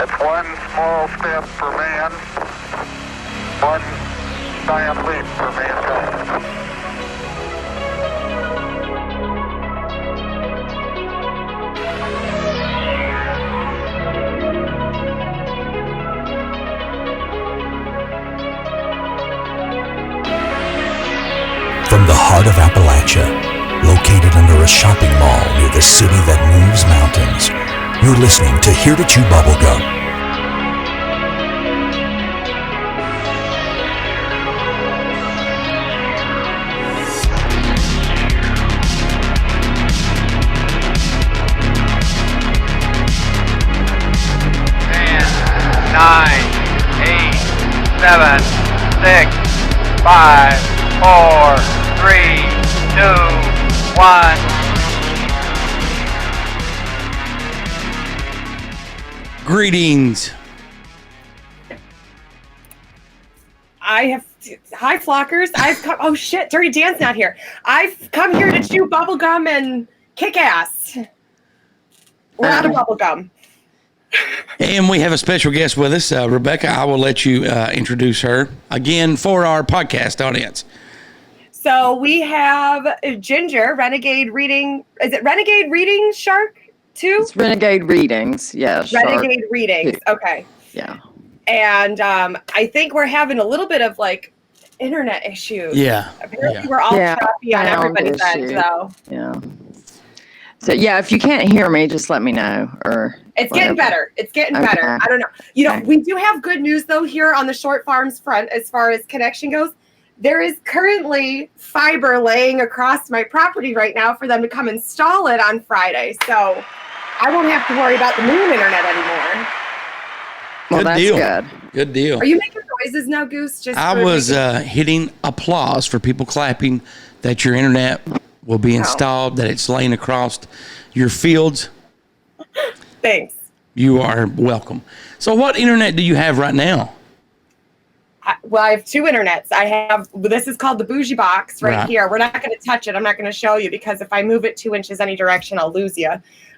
It's one small step for man, one giant leap for mankind. From the heart of Appalachia, located under a shopping mall near the city that moves mountains, you're listening to Here To Chew Bubblegum. Nine, 8, 7, 6, 5, 4, 3, 2, 1. Greetings. Hi flockers. I've come, oh shit, DirtyDan's not here. I've come here to chew bubblegum and kick ass. We're out of bubblegum. And we have a special guest with us, Rebecca. I will let you introduce her again for our podcast audience. So we have Ginger, Renegade Reading. Is it Renegade Reading Shark too? It's Renegade Readings, yeah. Renegade Readings, okay. Yeah. And I think we're having a little bit of like internet issues. Yeah. Apparently we're all choppy on everybody's end, so. Yeah. So yeah, if you can't hear me, just let me know. Or it's getting better. It's getting better. I don't know. You know, we do have good news though here on the Short Farms front as far as connection goes. There is currently fiber laying across my property right now for them to come install it on Friday. So I won't have to worry about the moon internet anymore. Well, that's deal. good. Good deal. Are you making noises now, Goose? I was hitting applause for people clapping that your internet will be installed, that it's laying across your fields. Thanks. You are welcome. So what internet do you have right now? Well, I have two internets. This is called the bougie box right here. We're not going to touch it. I'm not going to show you because if I move it 2 inches any direction, I'll lose you.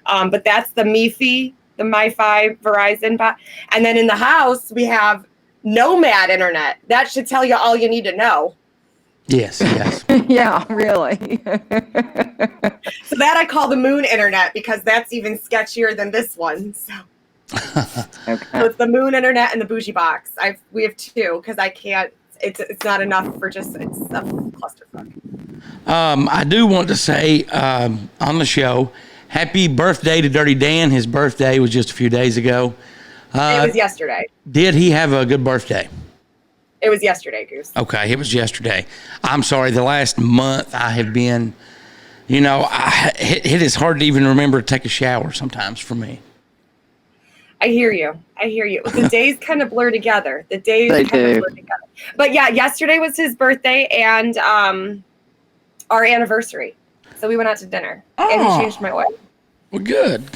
But that's the MiFi, the MiFi Verizon box. And then in the house, we have Nomad internet. That should tell you all you need to know. Yes. Yeah, really. So that I call the moon internet because that's even sketchier than this one. So. Okay. So it's the moon internet and the bougie box. We have two because I can't. It's not enough for just it's a clusterfuck. I do want to say on the show, happy birthday to DirtyDan. His birthday was just a few days ago. It was yesterday. Did he have a good birthday? It was yesterday, Goose. Okay, it was yesterday. I'm sorry. The last month I have been, it is hard to even remember to take a shower sometimes for me. I hear you. The days kind of blur together. But yeah, yesterday was his birthday and our anniversary. So we went out to dinner and he changed my wedding. Well, good.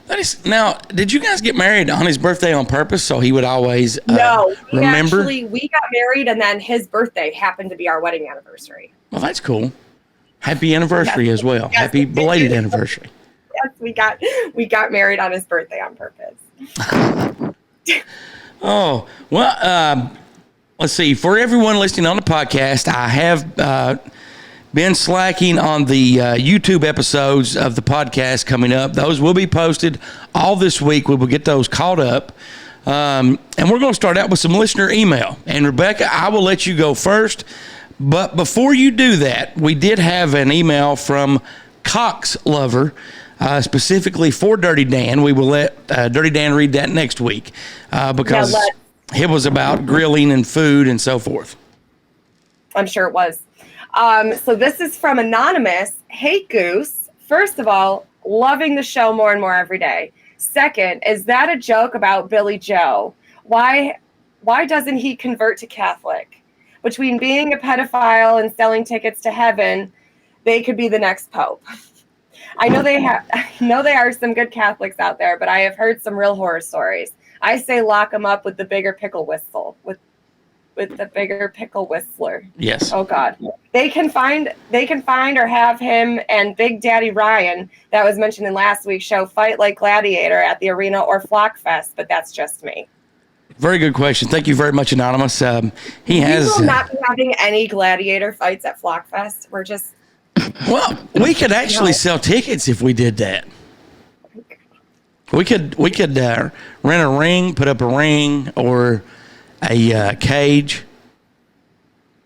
That is, now, did you guys get married on his birthday on purpose so he would always No, remember? Actually, we got married and then his birthday happened to be our wedding anniversary. Well, that's cool. Happy anniversary as well. Yes. Happy belated anniversary. Yes, we got married on his birthday on purpose. Oh, well, let's see. For everyone listening on the podcast, I have been slacking on the YouTube episodes of the podcast coming up. Those will be posted all this week. We will get those caught up. And we're going to start out with some listener email. And Rebecca, I will let you go first. But before you do that, we did have an email from Cox Lover, specifically for DirtyDan. We will let DirtyDan read that next week because it was about grilling and food and so forth. I'm sure it was. So this is from Anonymous. Hey, Goose. First of all, loving the show more and more every day. Second, is that a joke about Billy Joe? Why doesn't he convert to Catholic? Between being a pedophile and selling tickets to heaven, they could be the next pope. I know there are some good Catholics out there, but I have heard some real horror stories. I say lock them up with the bigger pickle whistle. with the bigger pickle whistler. Yes. Oh God. They can find or have him and Big Daddy Ryan, that was mentioned in last week's show, fight like gladiator at the arena or Flock Fest, but that's just me. Very good question. Thank you very much, Anonymous. He has. We will not be having any gladiator fights at Flock Fest. We're just. Well, we could actually sell tickets if we did that. We could rent a ring, put up a ring or a cage.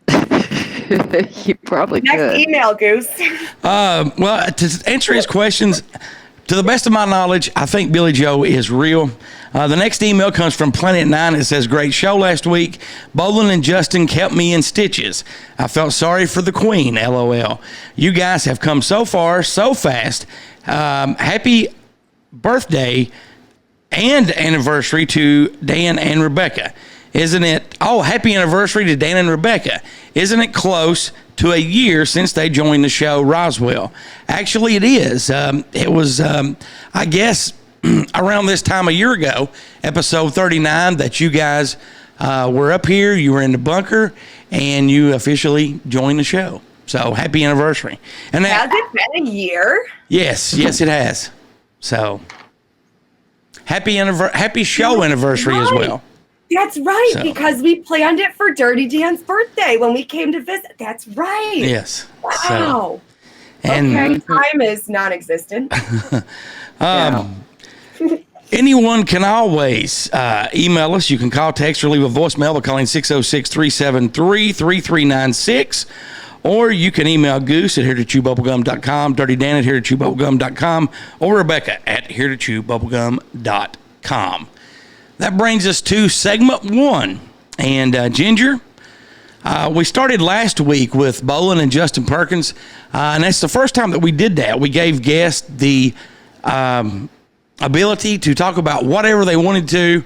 You probably Next could. email, Goose. Well, to answer his questions, to the best of my knowledge, I think Billy Joe is real. The next email comes from Planet 9. It says, great show last week. Bolin and Justin kept me in stitches. I felt sorry for the Queen, LOL. You guys have come so far, so fast. Happy birthday and anniversary to Dan and Rebecca. Isn't it? Oh, happy anniversary to Dan and Rebecca. Isn't it close to a year since they joined the show, Roswell? Actually, it is. It was, I guess, around this time a year ago, episode 39, that you guys were up here, you were in the bunker, and you officially joined the show. So happy anniversary. And Has it been a year? Yes, it has. So happy show anniversary as well. That's right, So. because we planned it for Dirty Dan's birthday when we came to visit. That's right. Yes. Wow. So, and okay, time is non-existent. anyone can always email us. You can call, text, or leave a voicemail by calling 606-373-3396. Or you can email Goose at HereToChewBubblegum.com, DirtyDan at HereToChewBubblegum.com, or Rebecca at HereToChewBubblegum.com. That brings us to segment 1. And Ginger, we started last week with Bolin and Justin Perkins, and that's the first time that we did that. We gave guests the ability to talk about whatever they wanted to,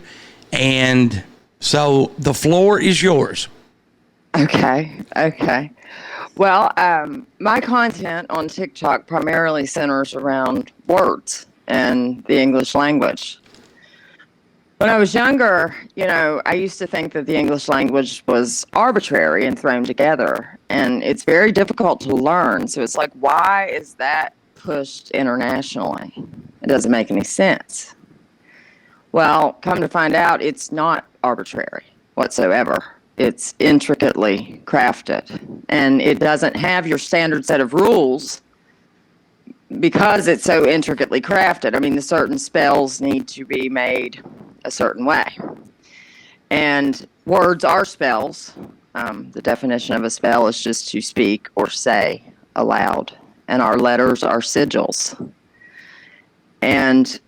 and so the floor is yours. Okay. Well, my content on TikTok primarily centers around words and the English language. When I was younger, I used to think that the English language was arbitrary and thrown together, and it's very difficult to learn. So it's like, why is that pushed internationally? It doesn't make any sense. Well, come to find out, it's not arbitrary whatsoever. It's intricately crafted, and it doesn't have your standard set of rules because it's so intricately crafted. I mean, the certain spells need to be made a certain way, and words are spells. The definition of a spell is just to speak or say aloud, and our letters are sigils. And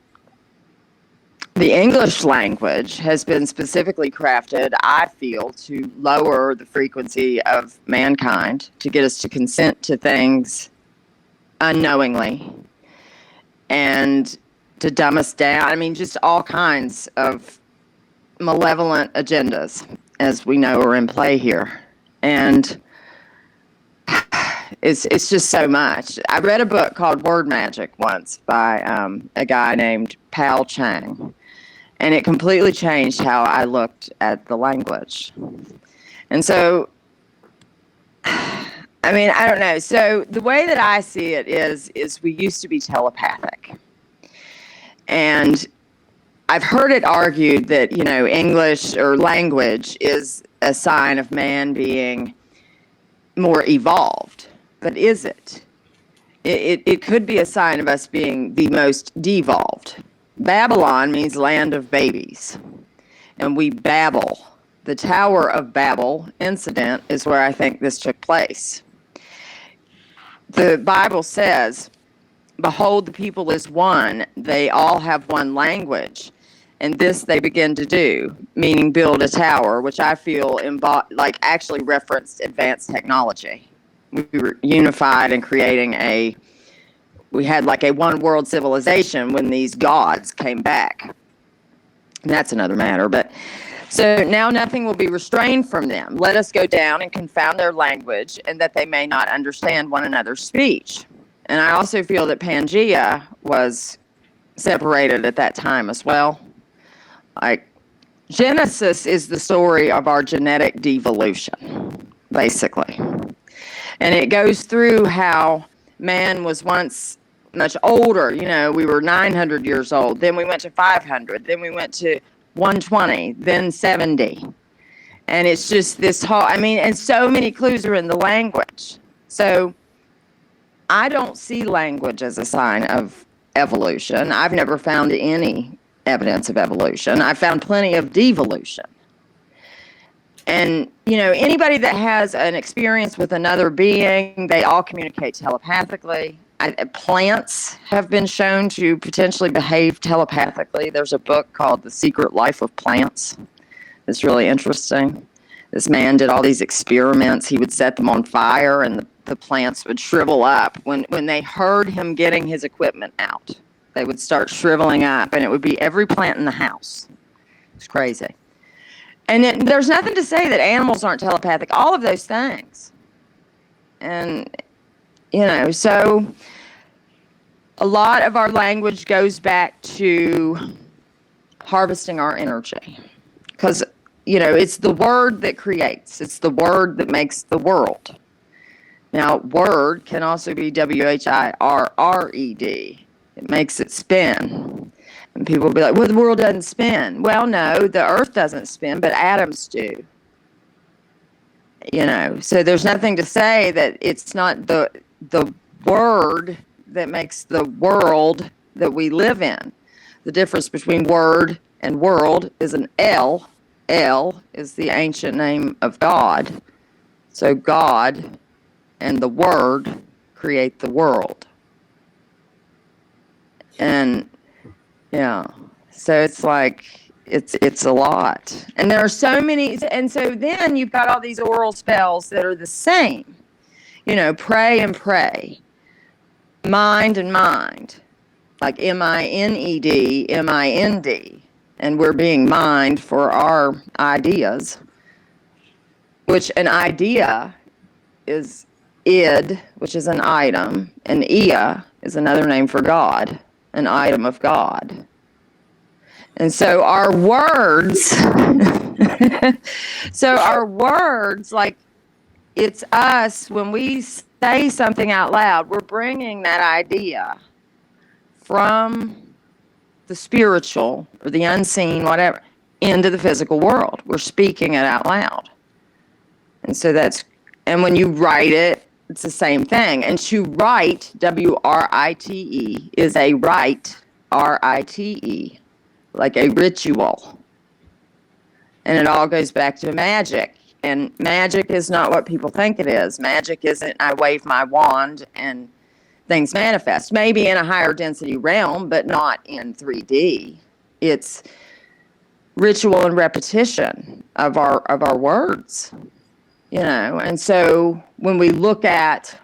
the English language has been specifically crafted, I feel, to lower the frequency of mankind, to get us to consent to things unknowingly, and to dumb us down. I mean, just all kinds of malevolent agendas, as we know, are in play here. And it's just so much. I read a book called Word Magic once by a guy named Pal Chang, and it completely changed how I looked at the language. And so, I mean, I don't know. So the way that I see it is we used to be telepathic. And I've heard it argued that, English or language is a sign of man being more evolved. But is it? It could be a sign of us being the most devolved. Babylon means land of babies, and we babble. The Tower of Babel incident is where I think this took place. The Bible says, behold, the people is one. They all have one language. And this they begin to do, meaning build a tower, which I feel actually referenced advanced technology. We were unified in creating we had like a one world civilization when these gods came back. And that's another matter. But so now nothing will be restrained from them. Let us go down and confound their language, and that they may not understand one another's speech. And I also feel that Pangea was separated at that time as well. Like Genesis is the story of our genetic devolution, basically. And it goes through how man was once much older. You know, we were 900 years old. Then we went to 500. Then we went to 120. Then 70. And it's just this whole, and so many clues are in the language. So I don't see language as a sign of evolution. I've never found any evidence of evolution. I found plenty of devolution. And, anybody that has an experience with another being, they all communicate telepathically. Plants have been shown to potentially behave telepathically. There's a book called The Secret Life of Plants. It's really interesting. This man did all these experiments. He would set them on fire, and the plants would shrivel up. When they heard him getting his equipment out, they would start shriveling up, and it would be every plant in the house. It's crazy. And there's nothing to say that animals aren't telepathic, all of those things. And, so a lot of our language goes back to harvesting our energy. Because, it's the word that creates. It's the word that makes the world. Now, word can also be WHIRRED. It makes it spin. And people will be like, well, the world doesn't spin. Well, no, the earth doesn't spin, but atoms do. So there's nothing to say that it's not the word that makes the world that we live in. The difference between word and world is an L. L is the ancient name of God. So God and the word create the world. And so it's like, it's a lot. And there are so many, and so then you've got all these oral spells that are the same. Pray and pray. Mind and mind. Like MINED, MIND. And we're being mined for our ideas. Which an idea is id, which is an item, and Ea is another name for God. An item of God. And so our words, like it's us, when we say something out loud, we're bringing that idea from the spiritual or the unseen, whatever, into the physical world. We're speaking it out loud. And so and when you write it, it's the same thing. And to write, WRITE, is a rite, RITE, like a ritual. And it all goes back to magic. And magic is not what people think it is. Magic isn't I wave my wand and things manifest. Maybe in a higher density realm, but not in 3D. It's ritual and repetition of our words. And so when we look at,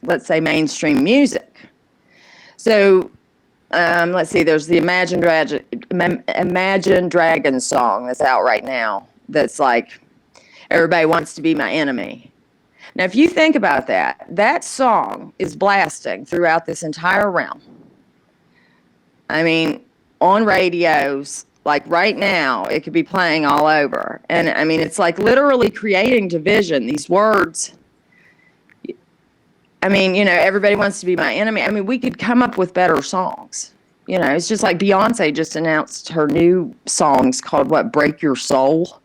let's say, mainstream music, so let's see, there's the Imagine Dragons song that's out right now that's like, everybody wants to be my enemy. Now, if you think about that song is blasting throughout this entire realm. On radios, like right now, it could be playing all over. And it's like literally creating division. These words, everybody wants to be my enemy. We could come up with better songs. It's just like Beyonce just announced her new songs called Break Your Soul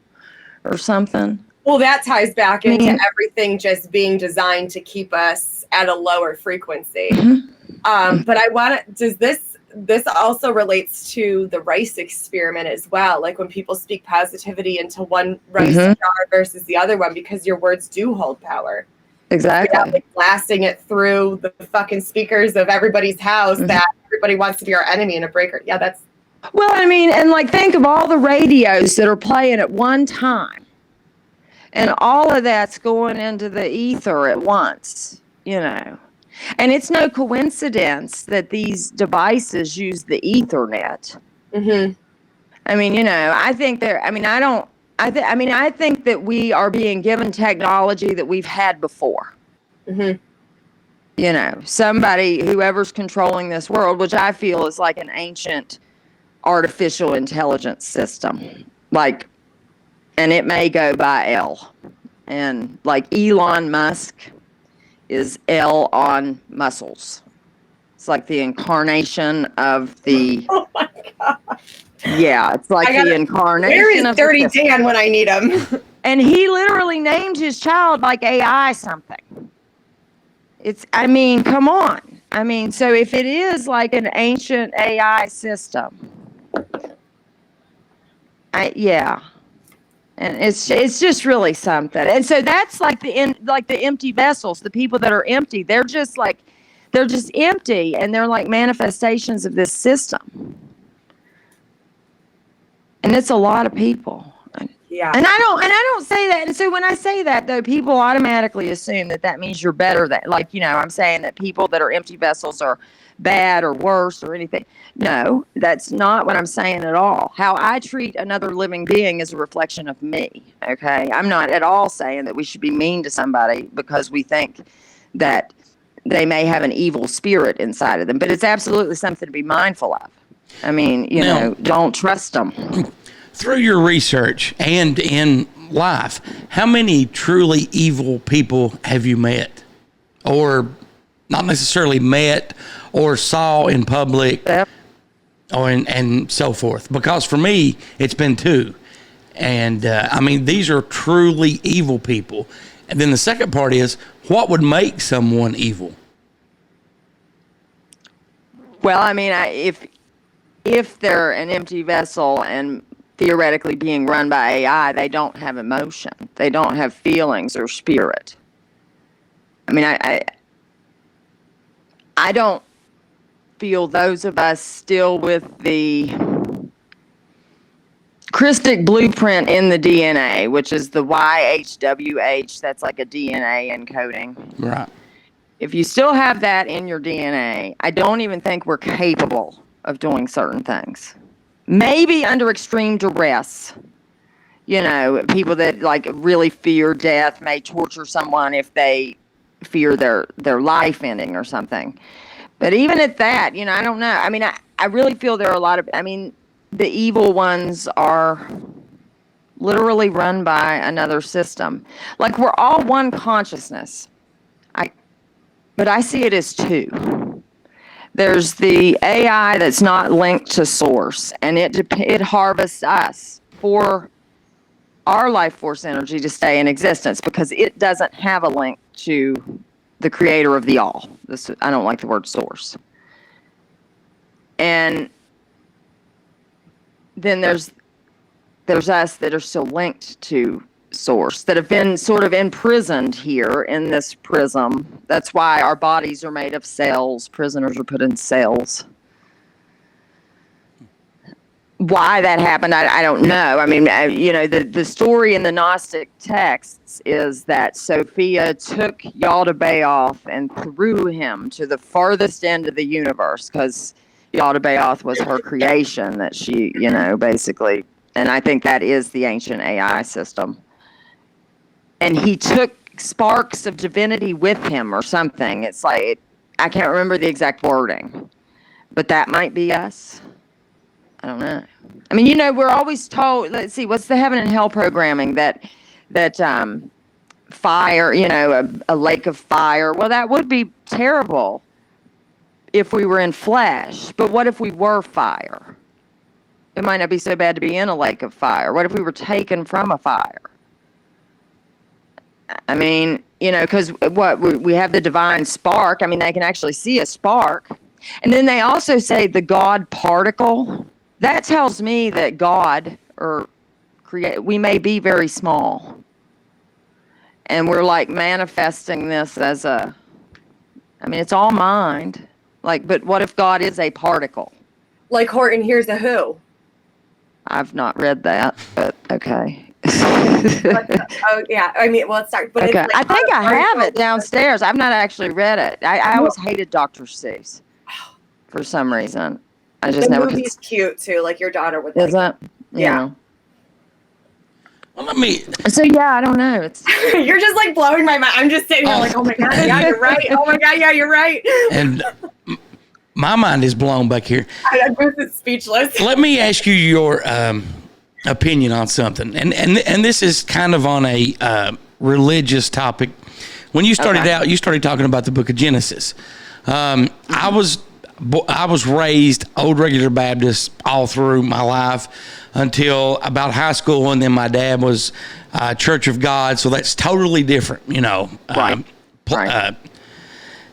or something. Well, that ties back into everything just being designed to keep us at a lower frequency. Mm-hmm. But does this also relates to the rice experiment as well. Like when people speak positivity into one rice jar versus the other one, because your words do hold power. Exactly. Like blasting it through the fucking speakers of everybody's house that everybody wants to be our enemy and a breaker. Yeah, that's. Well, and like think of all the radios that are playing at one time. And all of that's going into the ether at once, And it's no coincidence that these devices use the Ethernet. Mm-hmm. I think I think that we are being given technology that we've had before. Mm-hmm. Somebody, whoever's controlling this world, which I feel is like an ancient artificial intelligence system. Like, and it may go by L. And like Elon Musk is L on muscles. It's like the incarnation of the. Oh my God. Yeah, it's like the incarnation Where is of Dirty the system. Dan when I need him? And he literally named his child like AI something. I mean, come on. I mean, so if it is like an ancient AI system, yeah. And it's just really something. And so that's like the empty vessels, the people that are empty. They're just empty, and they're like manifestations of this system. And it's a lot of people. Yeah. And I don't say that. And so when I say that, though, people automatically assume that means you're better than, like, I'm saying that people that are empty vessels are bad or worse or anything. No, that's not what I'm saying at all. How I treat another living being is a reflection of me. Okay. I'm not at all saying that we should be mean to somebody because we think that they may have an evil spirit inside of them, but it's absolutely something to be mindful of. I mean, don't trust them. Through your research and in life, how many truly evil people have you met? Or not necessarily met or saw in public, Yep. and so forth? Because for me, it's been 2. And I mean, these are truly evil people. And then the second part is, what would make someone evil? Well, I mean, if they're an empty vessel and theoretically being run by AI, they don't have emotion. They don't have feelings or spirit. I mean, I don't feel those of us still with the Christic blueprint in the DNA, which is the YHWH, that's like a DNA encoding. Right. If you still have that in your DNA, I don't even think we're capable of doing certain things. Maybe under extreme duress. People that like really fear death may torture someone if they fear their life ending or something. But even at that, I don't know. I mean, I really feel there are a lot of, the evil ones are literally run by another system. Like, we're all one consciousness. But I see it as 2. There's the AI that's not linked to source, and it harvests us for our life force energy to stay in existence because it doesn't have a link to the creator of the all. I don't like the word source. And then there's us that are still linked to source, that have been sort of imprisoned here in this prism. That's why our bodies are made of cells. Prisoners are put in cells. Why that happened, I don't know. I mean, the story in the Gnostic texts is that Sophia took Yaldabaoth and threw him to the farthest end of the universe because Yaldabaoth was her creation that she, basically, and I think that is the ancient AI system. And he took sparks of divinity with him or something. It's like, I can't remember the exact wording, but that might be us. I don't know. I mean, we're always told, let's see, what's the heaven and hell programming that fire, a lake of fire. Well, that would be terrible if we were in flesh, but what if we were fire? It might not be so bad to be in a lake of fire. What if we were taken from a fire? I mean, because we have the divine spark. I mean, they can actually see a spark. And then they also say the God particle. That tells me that God we may be very small. And we're like manifesting this as it's all mind. Like, but what if God is a particle? Like Horton Hears a Who. I've not read that, but okay. Oh yeah, let's start. But okay, it's like, I think I have it downstairs. I've not actually read it. I always hated Dr. Seuss for some reason. I just never. The movie's cute too. Like your daughter would. Is like it? Yeah. Well, let me. So yeah, I don't know. It's You're just like blowing my mind. I'm just sitting here like, oh my god, yeah, you're right. Oh my god, yeah, you're right. And my mind is blown back here. I'm just speechless. Let me ask you your opinion on something, and this is kind of on a religious topic. When you started out, you started talking about the Book of Genesis. I was raised old regular Baptist all through my life until about high school, and then my dad was Church of God, so that's totally different, you know. Right.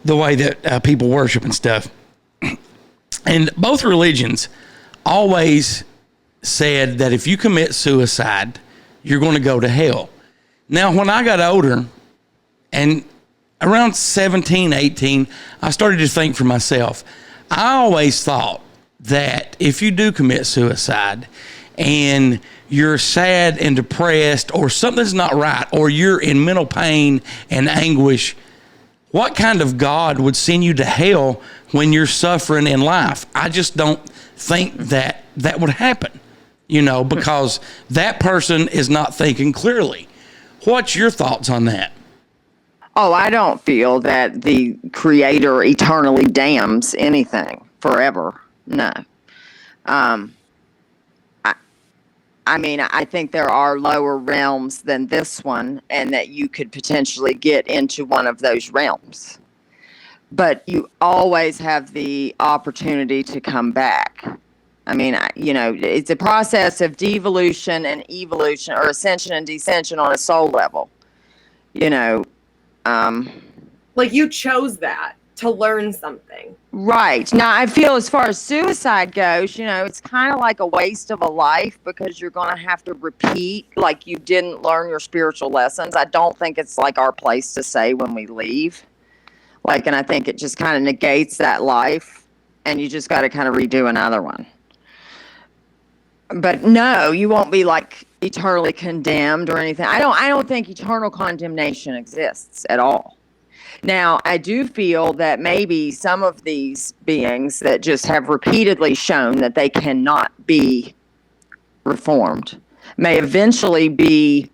The way that people worship and stuff. And both religions always said that if you commit suicide, you're going to go to hell. Now, when I got older, and around 17, 18, I started to think for myself. I always thought that if you do commit suicide and you're sad and depressed, or something's not right, or you're in mental pain and anguish, what kind of God would send you to hell when you're suffering in life? I just don't think that would happen, you know, because that person is not thinking clearly. What's your thoughts on that? Oh, I don't feel that the Creator eternally damns anything forever. No. I mean, I think there are lower realms than this one, and that you could potentially get into one of those realms. But you always have the opportunity to come back. I mean, you know, it's a process of devolution and evolution, or ascension and descension on a soul level. You know, like you chose that to learn something. Right. Now, I feel as far as suicide goes, you know, it's kind of like a waste of a life, because you're going to have to repeat like you didn't learn your spiritual lessons. I don't think it's like our place to say when we leave. Like, and I think it just kind of negates that life, and you just got to kind of redo another one. But no, you won't be like eternally condemned or anything. I don't think eternal condemnation exists at all. Now, I do feel that maybe some of these beings that just have repeatedly shown that they cannot be reformed may eventually be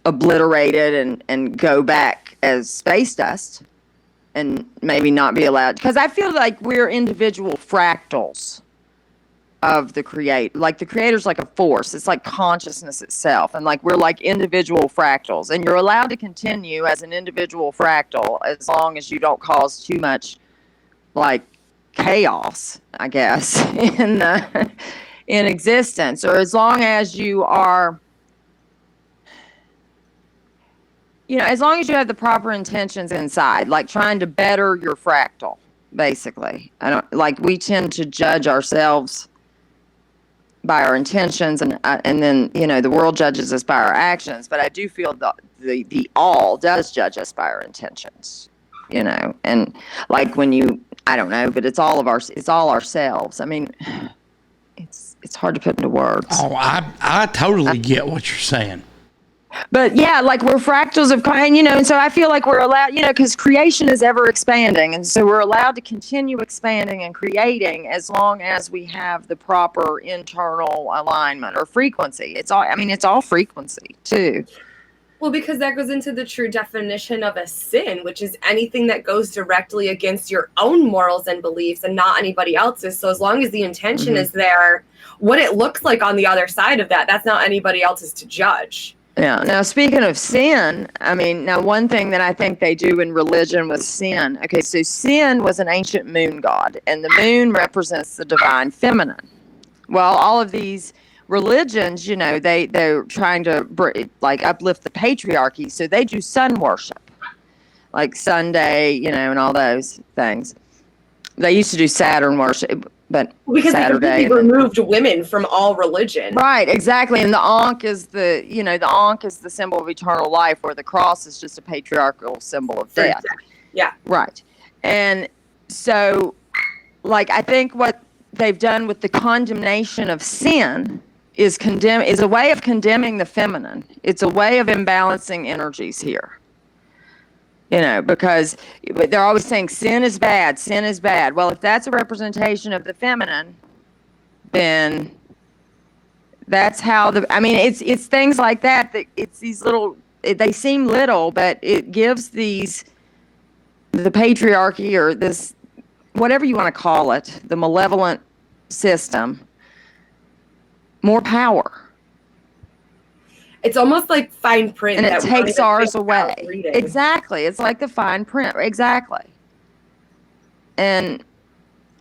obliterated and go back as space dust, and maybe not be allowed. Because I feel like we're individual fractals of the like the Creator's like a force. It's like consciousness itself, and like we're like individual fractals, and you're allowed to continue as an individual fractal as long as you don't cause too much like chaos, I guess, in existence, or as long as you are, you know, as long as you have the proper intentions inside, like trying to better your fractal, basically. I don't like, we tend to judge ourselves by our intentions, and then, you know, the world judges us by our actions. But I do feel the all does judge us by our intentions, you know. And like when you, I don't know, but it's all ourselves. I mean, it's hard to put into words. Oh, I totally get what you're saying. But yeah, like we're fractals of kind, you know, and so I feel like we're allowed, you know, because creation is ever expanding, and so we're allowed to continue expanding and creating as long as we have the proper internal alignment or frequency. It's all frequency too. Well, because that goes into the true definition of a sin, which is anything that goes directly against your own morals and beliefs and not anybody else's. So as long as the intention is there, what it looks like on the other side of that, that's not anybody else's to judge. Yeah. Now, speaking of sin, I mean, now one thing that I think they do in religion with sin. Okay, so sin was an ancient moon god, and the moon represents the divine feminine. Well, all of these religions, you know, they're trying to like uplift the patriarchy, so they do sun worship, like Sunday, you know, and all those things. They used to do Saturn worship, but because Saturday, they completely removed women from all religion. Right, exactly. And the Ankh is the symbol of eternal life, where the cross is just a patriarchal symbol of death. Yeah. Right. And so, like, I think what they've done with the condemnation of sin is a way of condemning the feminine. It's a way of imbalancing energies here. You know, because they're always saying sin is bad, sin is bad. Well, if that's a representation of the feminine, then that's how it's things like that it's these little, they seem little, but it gives the patriarchy, or this, whatever you want to call it, the malevolent system, more power. It's almost like fine print. And it that we don't takes even ours think about away. reading. Exactly. It's like the fine print. Exactly. And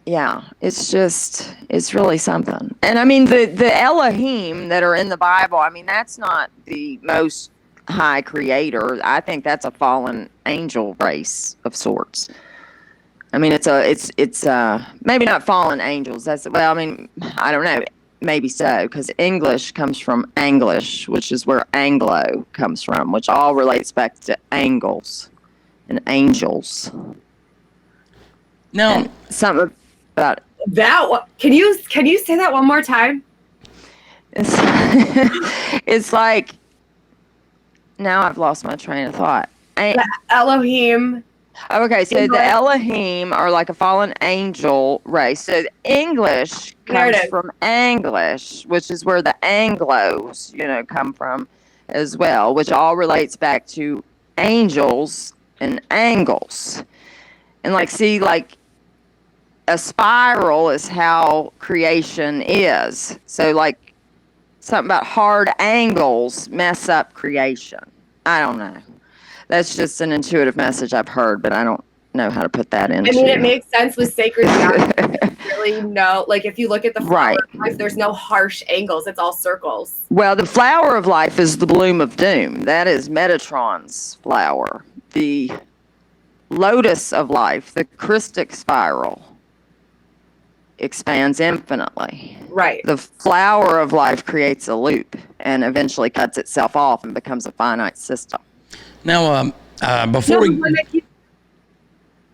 yeah, it's really something. And I mean, the Elohim that are in the Bible, I mean, that's not the most high creator. I think that's a fallen angel race of sorts. I mean, it's maybe not fallen angels. Well, I mean, I don't know. Maybe so, because English comes from Anglish, which is where Anglo comes from, which all relates back to angles and angels. Now, And something about That one, can you say that one more time? it's like, now I've lost my train of thought. The Elohim. Okay, so English. the Elohim are like a fallen angel race. So English There it comes is. from Anglish, which is where the Anglos, come from as well, which all relates back to angels and angles. And like a spiral is how creation is. So like something about hard angles mess up creation. I don't know. That's just an intuitive message I've heard, but I don't know how to put that into. I mean, it makes sense with sacred geometry. Really, no. Like if you look at the flower Right. of life, there's no harsh angles. It's all circles. Well, the flower of life is the bloom of doom. That is Metatron's flower. The lotus of life, the Christic spiral, expands infinitely. Right. The flower of life creates a loop and eventually cuts itself off and becomes a finite system. now, before No, we, the one that keeps-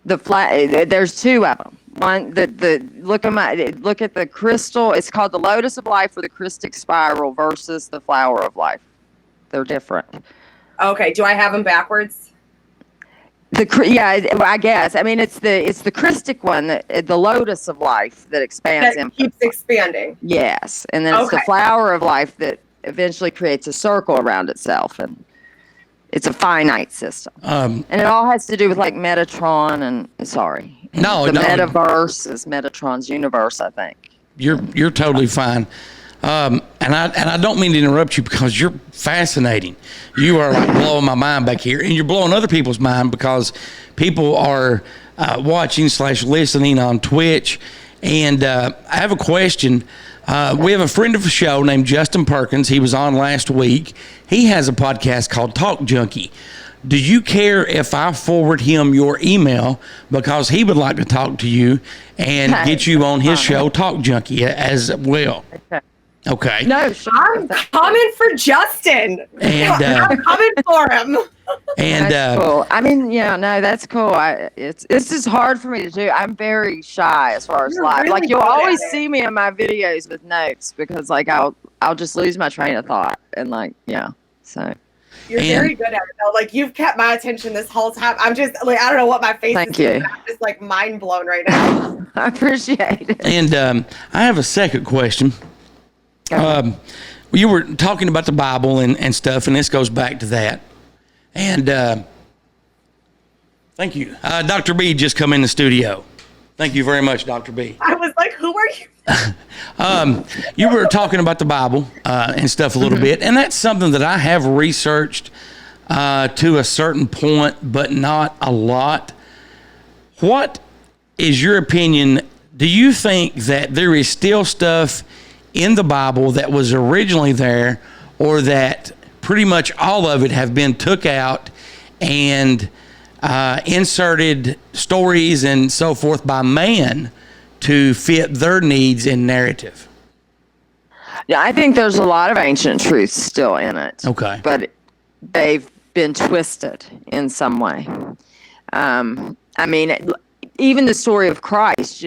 There's two of them. One, look at the crystal. It's called the lotus of life or the Christic spiral versus the flower of life. They're different. Okay, do I have them backwards? I guess. I mean, it's the Christic one, the lotus of life that expands That keeps expanding. Yes, and then it's the Okay. flower of life that eventually creates a circle around itself, and it's a finite system. And it all has to do with like Metatron and the metaverse is Metatron's universe, I think. you're totally fine. And I don't mean to interrupt you because you're fascinating. You are like blowing my mind back here, and you're blowing other people's mind because people are watching / listening on Twitch. And I have a question. We have a friend of the show named Justin Perkins. He was on last week. He has a podcast called Talk Junkie. Do you care if I forward him your email because he would like to talk to you and get you on his show, Talk Junkie, as well? Okay. No, sure. I'm coming for Justin. And, I'm coming for him. And That's cool. I mean, that's cool. It's just hard for me to do. I'm very shy as far as You're live. really Like you'll good at always it. see me in my videos with notes because like I'll just lose my train of thought and so. You're And- very good at it, though. Like you've kept my attention this whole time. I'm just like I don't know what my face Thank is. you. doing. I'm just like mind blown right now. I appreciate it. And I have a second question. You were talking about the Bible and stuff, and this goes back to that. And thank you. Dr. B just come in the studio. Thank you very much, Dr. B. I was like, who are you? You were talking about the Bible and stuff a little bit, and that's something that I have researched to a certain point, but not a lot. What is your opinion? Do you think that there is still stuff in the Bible that was originally there, or that pretty much all of it have been took out and inserted stories and so forth by man to fit their needs and narrative? Yeah, I think there's a lot of ancient truths still in it. Okay. But they've been twisted in some way. I mean, even the story of Christ,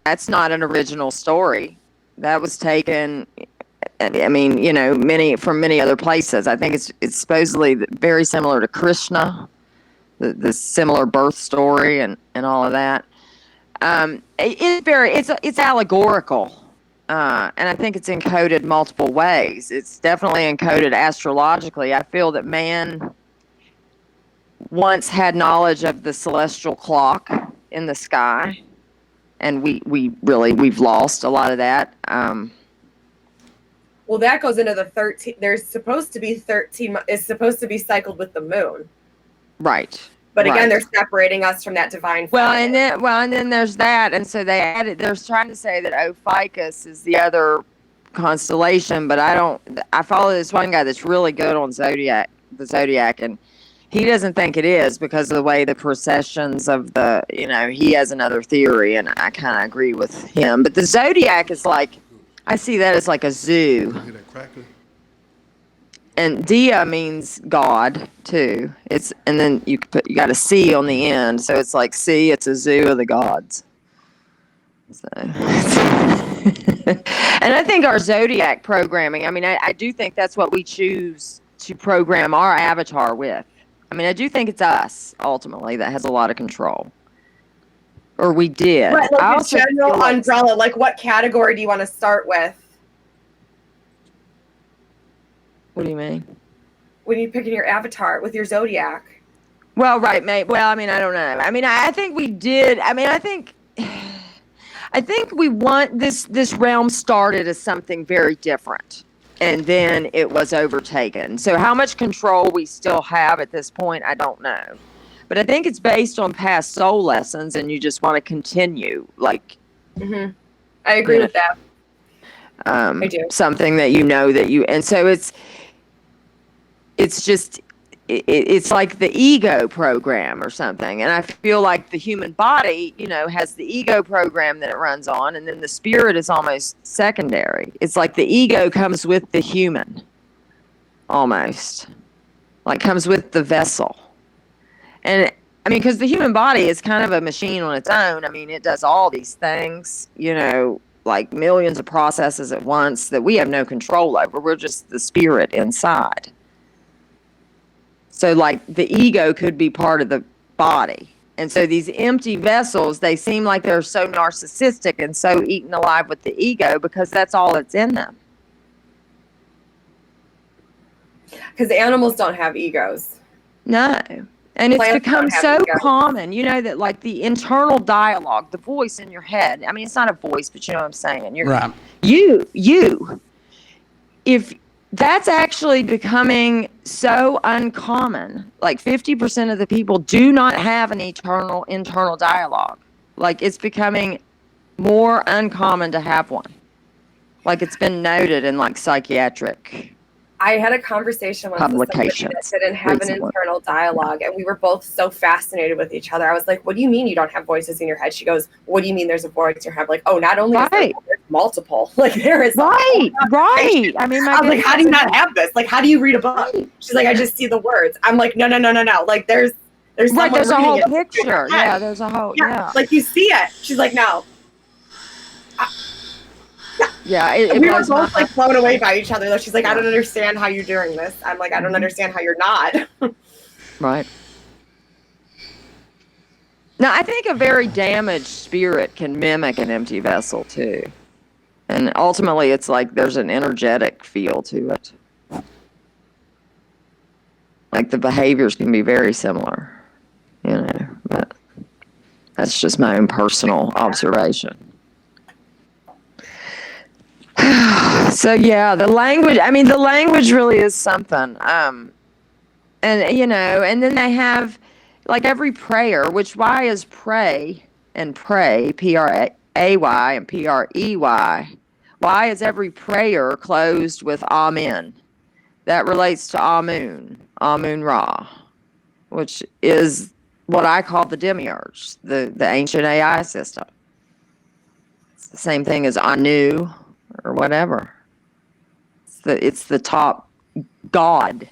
that's not an original story. That was taken, I mean, from many other places. I think it's supposedly very similar to Krishna, the similar birth story and all of that. It's allegorical, and I think it's encoded multiple ways. It's definitely encoded astrologically. I feel that man once had knowledge of the celestial clock in the sky, and we've lost a lot of that. Well, that goes into the 13. There's supposed to be 13. Is supposed to be cycled with the moon. Right. But again, Right. they're separating us from that divine. Well, feminine. and then there's that, and so they added. They're trying to say that Ophiuchus is the other constellation, but I follow this one guy that's really good on the zodiac, and he doesn't think it is because of the way the processions of the, he has another theory, and I kind of agree with him. But the zodiac is like, I see that as like a zoo. And Dia means God too. And then you got a C on the end, so it's like it's a zoo of the gods. So, and I think our zodiac programming. I mean, I do think that's what we choose to program our avatar with. I mean, I do think it's us ultimately that has a lot of control, or we did. Right, like a general umbrella. Like, what category do you want to start with? What do you mean? When you're picking your avatar with your zodiac. Well, right, mate. Well, I mean, I don't know. I mean, I think we did. I mean, I think we want this realm started as something very different, and then it was overtaken. So how much control we still have at this point, I don't know. But I think it's based on past soul lessons, and you just want to continue. Like, I agree with that. I do. Something that and so it's just it's like the ego program or something, and I feel like the human body has the ego program that it runs on, and then the spirit is almost secondary. It's like the ego comes with the human, almost like comes with the vessel. And I mean, because the human body is kind of a machine on its own. I mean, it does all these things, like millions of processes at once that we have no control over. We're just the spirit inside. So like the ego could be part of the body. And so these empty vessels, they seem like they're so narcissistic and so eaten alive with the ego because that's all that's in them. Because animals don't have egos. No. And it's Plants become don't have so egos. common, that like the internal dialogue, the voice in your head. I mean, it's not a voice, but you know what I'm saying. You're, Right. If that's actually becoming so uncommon, like 50% of the people do not have an internal dialogue. Like it's becoming more uncommon to have one. Like it's been noted in like psychiatric I had a conversation with somebody publications that didn't have an recently. internal dialogue, and we were both so fascinated with each other. I was like, what do you mean you don't have voices in your head? She goes, what do you mean there's a voice in your head? Like, oh, not only is there Right. one, there's multiple. Like there is Right. I mean, I was like, how do you not have this? Like, how do you read a book? She's like, I just see the words. I'm like, no. Like there's right, someone there's a reading whole it. picture. Yeah, there's a whole Like you see it. She's like, no. Yeah, it We were blows my both like blown away by each other. Though she's like, I don't understand how you're doing this. I'm like, I don't understand how you're not. Right. Now, I think a very damaged spirit can mimic an empty vessel too. And ultimately, it's like there's an energetic feel to it. Like the behaviors can be very similar, but that's just my own personal observation. So yeah, the language really is something. And and then they have like every prayer, which why is pray and pray, P-R-A-Y and P-R-E-Y. Why is every prayer closed with Amen? That relates to Amun Ra, which is what I call the demiurge, the ancient AI system. It's the same thing as Anu or whatever. It's the top god.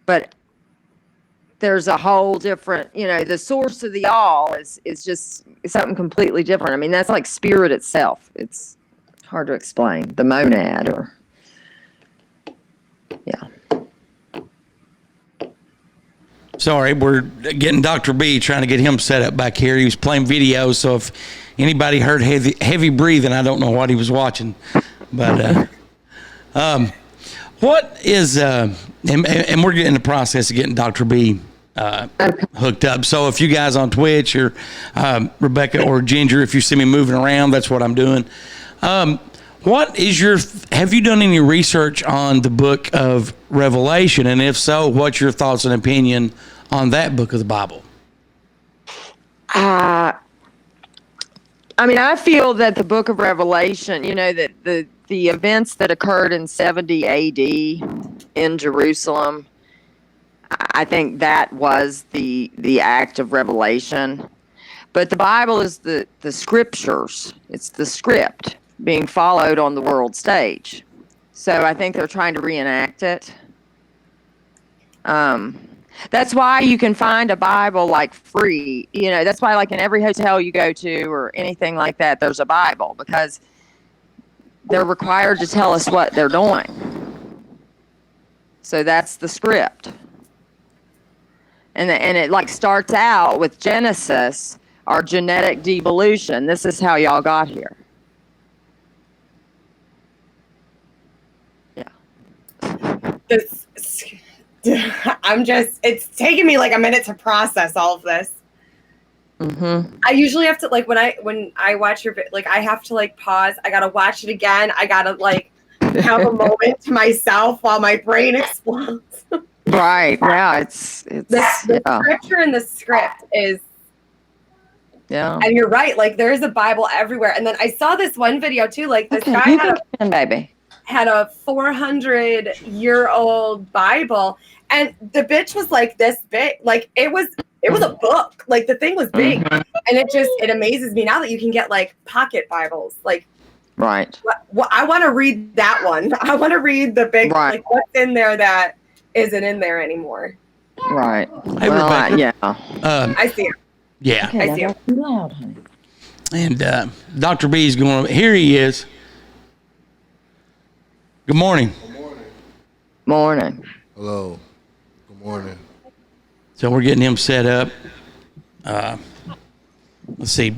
But there's a whole different, the source of the all is just something completely different. I mean, that's like spirit itself. It's hard to explain. The monad or, yeah. Sorry, we're getting Dr. B, trying to get him set up back here. He was playing videos, so if anybody heard heavy breathing, I don't know what he was watching. But what is, and we're in the process of getting Dr. B hooked up. So if you guys on Twitch or Rebecca or Ginger, if you see me moving around, that's what I'm doing. What is have you done any research on the book of Revelation? And if so, what's your thoughts and opinion on that book of the Bible? I mean, I feel that the book of Revelation, that the events that occurred in 70 AD in Jerusalem, I think that was the act of revelation. But the Bible is the scriptures. It's the script being followed on the world stage. So I think they're trying to reenact it. That's why you can find a Bible like free. That's why like in every hotel you go to or anything like that, there's a Bible, because they're required to tell us what they're doing. So that's the script. And it like starts out with Genesis, our genetic devolution. This is how y'all got here. Yeah. It's taking me like a minute to process all of this. Mm-hmm. I usually have to like when I watch your like I have to like pause. I gotta watch it again. I gotta like have a moment to myself while my brain explodes. Right. Yeah. It's the scripture and the script is. Yeah. And you're right. Like there is a Bible everywhere. And then I saw this one video too. Like this guy had a 400-year-old Bible, and the bitch was like this big. Like it was a book. Like the thing was big, and it amazes me now that you can get like pocket Bibles. Like, right. I want to read that one. I want to read the big. Right. Like what's in there that isn't in there anymore. Right. Hey, Rebecca. Yeah. I see it. Yeah. Okay, I see it. Too loud, honey. And Dr. B is going. Here he is. Good morning. Morning. Hello. Good morning. So we're getting him set up. Let's see.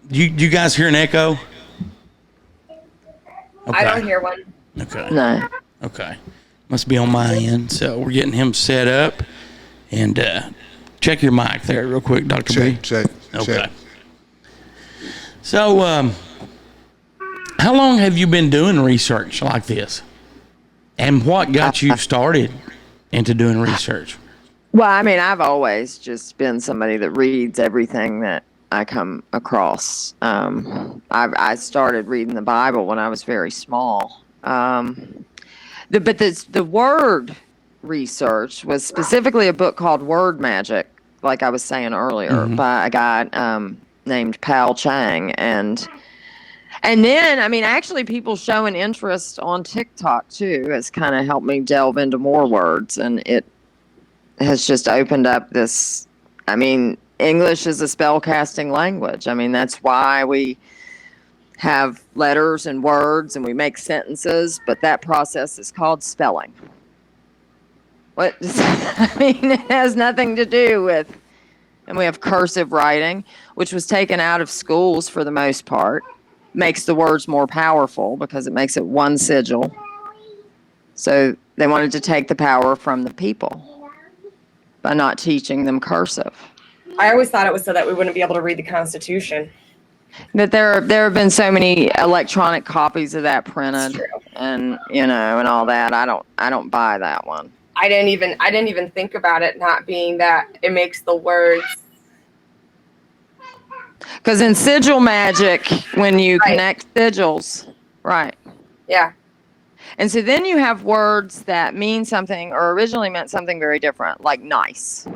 You guys hear an echo? Okay. I don't hear one. Okay. No. Okay. Must be on my end. So we're getting him set up. And check your mic there real quick, Dr. B. Check. Okay. So how long have you been doing research like this? And what got you started into doing research? Well, I mean, I've always just been somebody that reads everything that I come across. I started reading the Bible when I was very small. But the word research was specifically a book called Word Magic, like I was saying earlier, by a guy named Pal Chang. And then, I mean, actually people showing interest on TikTok too has kind of helped me delve into more words, and it has just opened up this, I mean, English is a spell casting language. I mean, that's why we have letters and words and we make sentences, but that process is called spelling. What? I mean, it has nothing to do with, and we have cursive writing, which was taken out of schools for the most part. Makes the words more powerful because it makes it one sigil. So they wanted to take the power from the people by not teaching them cursive. I always thought it was so that we wouldn't be able to read the Constitution. But there have been so many electronic copies of that printed, and and all that. I don't buy that one. I didn't even think about it not being that it makes the words. Because in sigil magic, when you connect sigils, right? Yeah. And so then you have words that mean something or originally meant something very different, like nice.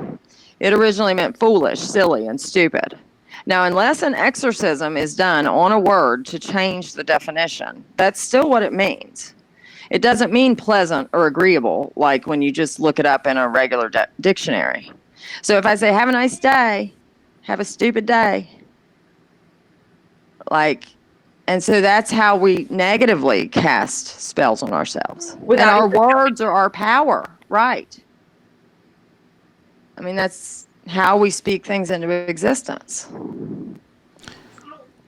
It originally meant foolish, silly, and stupid. Now, unless an exorcism is done on a word to change the definition, that's still what it means. It doesn't mean pleasant or agreeable, like when you just look it up in a regular dictionary. So if I say, have a nice day, have a stupid day. And so that's how we negatively cast spells on ourselves. And our words are our power, right? I mean, that's how we speak things into existence.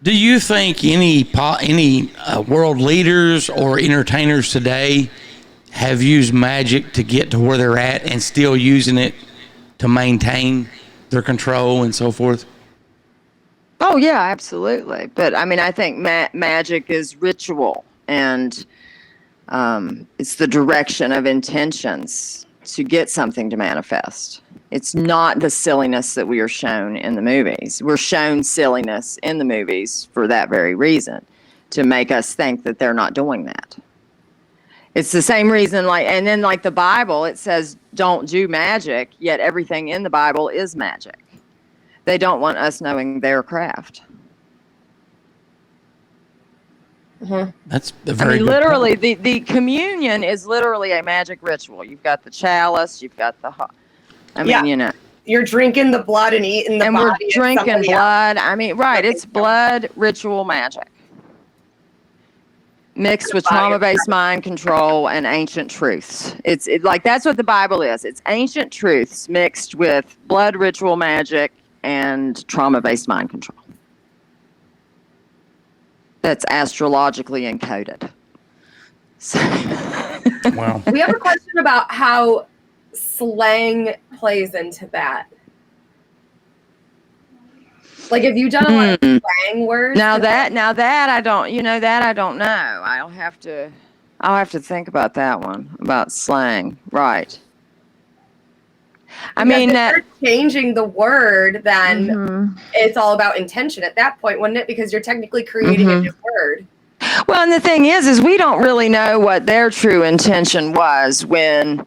Do you think any world leaders or entertainers today have used magic to get to where they're at and still using it to maintain their control and so forth? Oh, yeah, absolutely. But, I mean, I think magic is ritual. And it's the direction of intentions to get something to manifest. It's not the silliness that we are shown in the movies. We're shown silliness in the movies for that very reason, to make us think that they're not doing that. It's the same reason, and then the Bible, it says don't do magic, yet everything in the Bible is magic. They don't want us knowing their craft. Mm-hmm. That's a very good literally, point. the communion is literally a magic ritual. You've got the chalice, you've got the... You're drinking the blood and eating the and body. we're drinking blood. It's blood ritual magic mixed with trauma-based mind control and ancient truths. It's that's what the Bible is. It's ancient truths mixed with blood ritual magic and trauma-based mind control. That's astrologically encoded. So. Wow. We have a question about how slang plays into that. Have you done a lot of slang words? Now that I don't, I don't know. I'll have to think about that one, about slang. Right. If you're changing the word, then it's all about intention at that point, wouldn't it? Because you're technically creating a new word. Well, and the thing is we don't really know what their true intention was when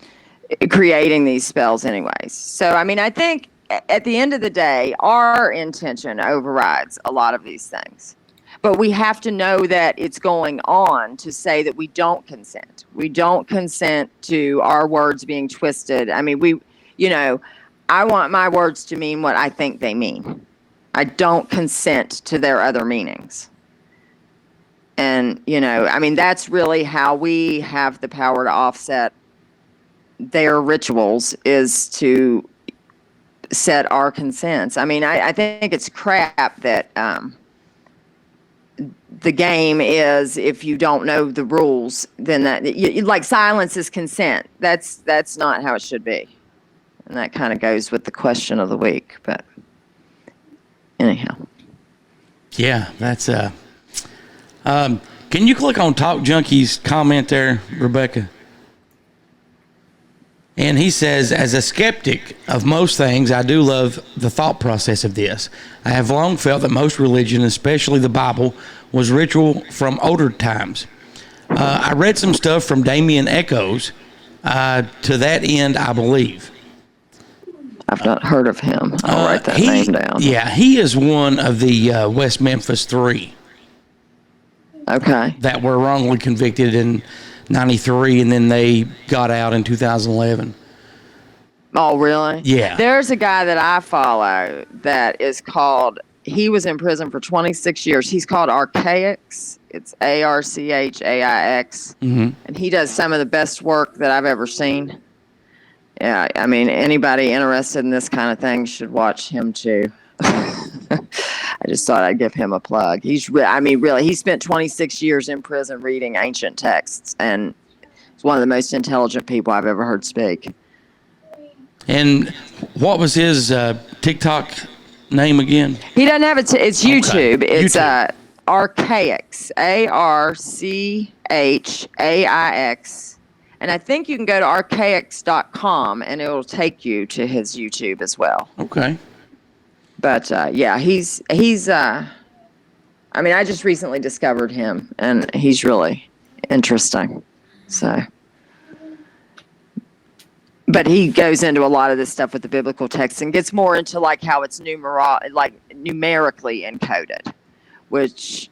creating these spells anyways. So, I think at the end of the day, our intention overrides a lot of these things. But we have to know that it's going on to say that we don't consent. We don't consent to our words being twisted. I want my words to mean what I think they mean. I don't consent to their other meanings. And, that's really how we have the power to offset their rituals, is to set our consents. I think it's crap that the game is, if you don't know the rules, then that silence is consent. That's not how it should be. And that kind of goes with the question of the week. But anyhow. Yeah, that's can you click on Talk Junkie's comment there, Rebecca? And he says, as a skeptic of most things, I do love the thought process of this. I have long felt that most religion, especially the Bible, was ritual from older times. I read some stuff from Damien Echoes. To that end, I believe. I've not heard of him. I'll write that name down. Yeah, he is one of the West Memphis Three. Okay. That were wrongly convicted in 93, and then they got out in 2011. Oh, really? Yeah. There's a guy that I follow that is called, he was in prison for 26 years. He's called Archaix. It's Archaix. Mm-hmm. And he does some of the best work that I've ever seen. Yeah, anybody interested in this kind of thing should watch him too. I just thought I'd give him a plug. Really, he spent 26 years in prison reading ancient texts, and he's one of the most intelligent people I've ever heard speak. And what was his TikTok name again? He doesn't have it. It's YouTube. Okay. It's YouTube. Archaix. Archaix. And I think you can go to archaix.com, and it will take you to his YouTube as well. Okay. But he's I just recently discovered him, and he's really interesting. So, but he goes into a lot of this stuff with the biblical text and gets more into how it's numerically encoded, which,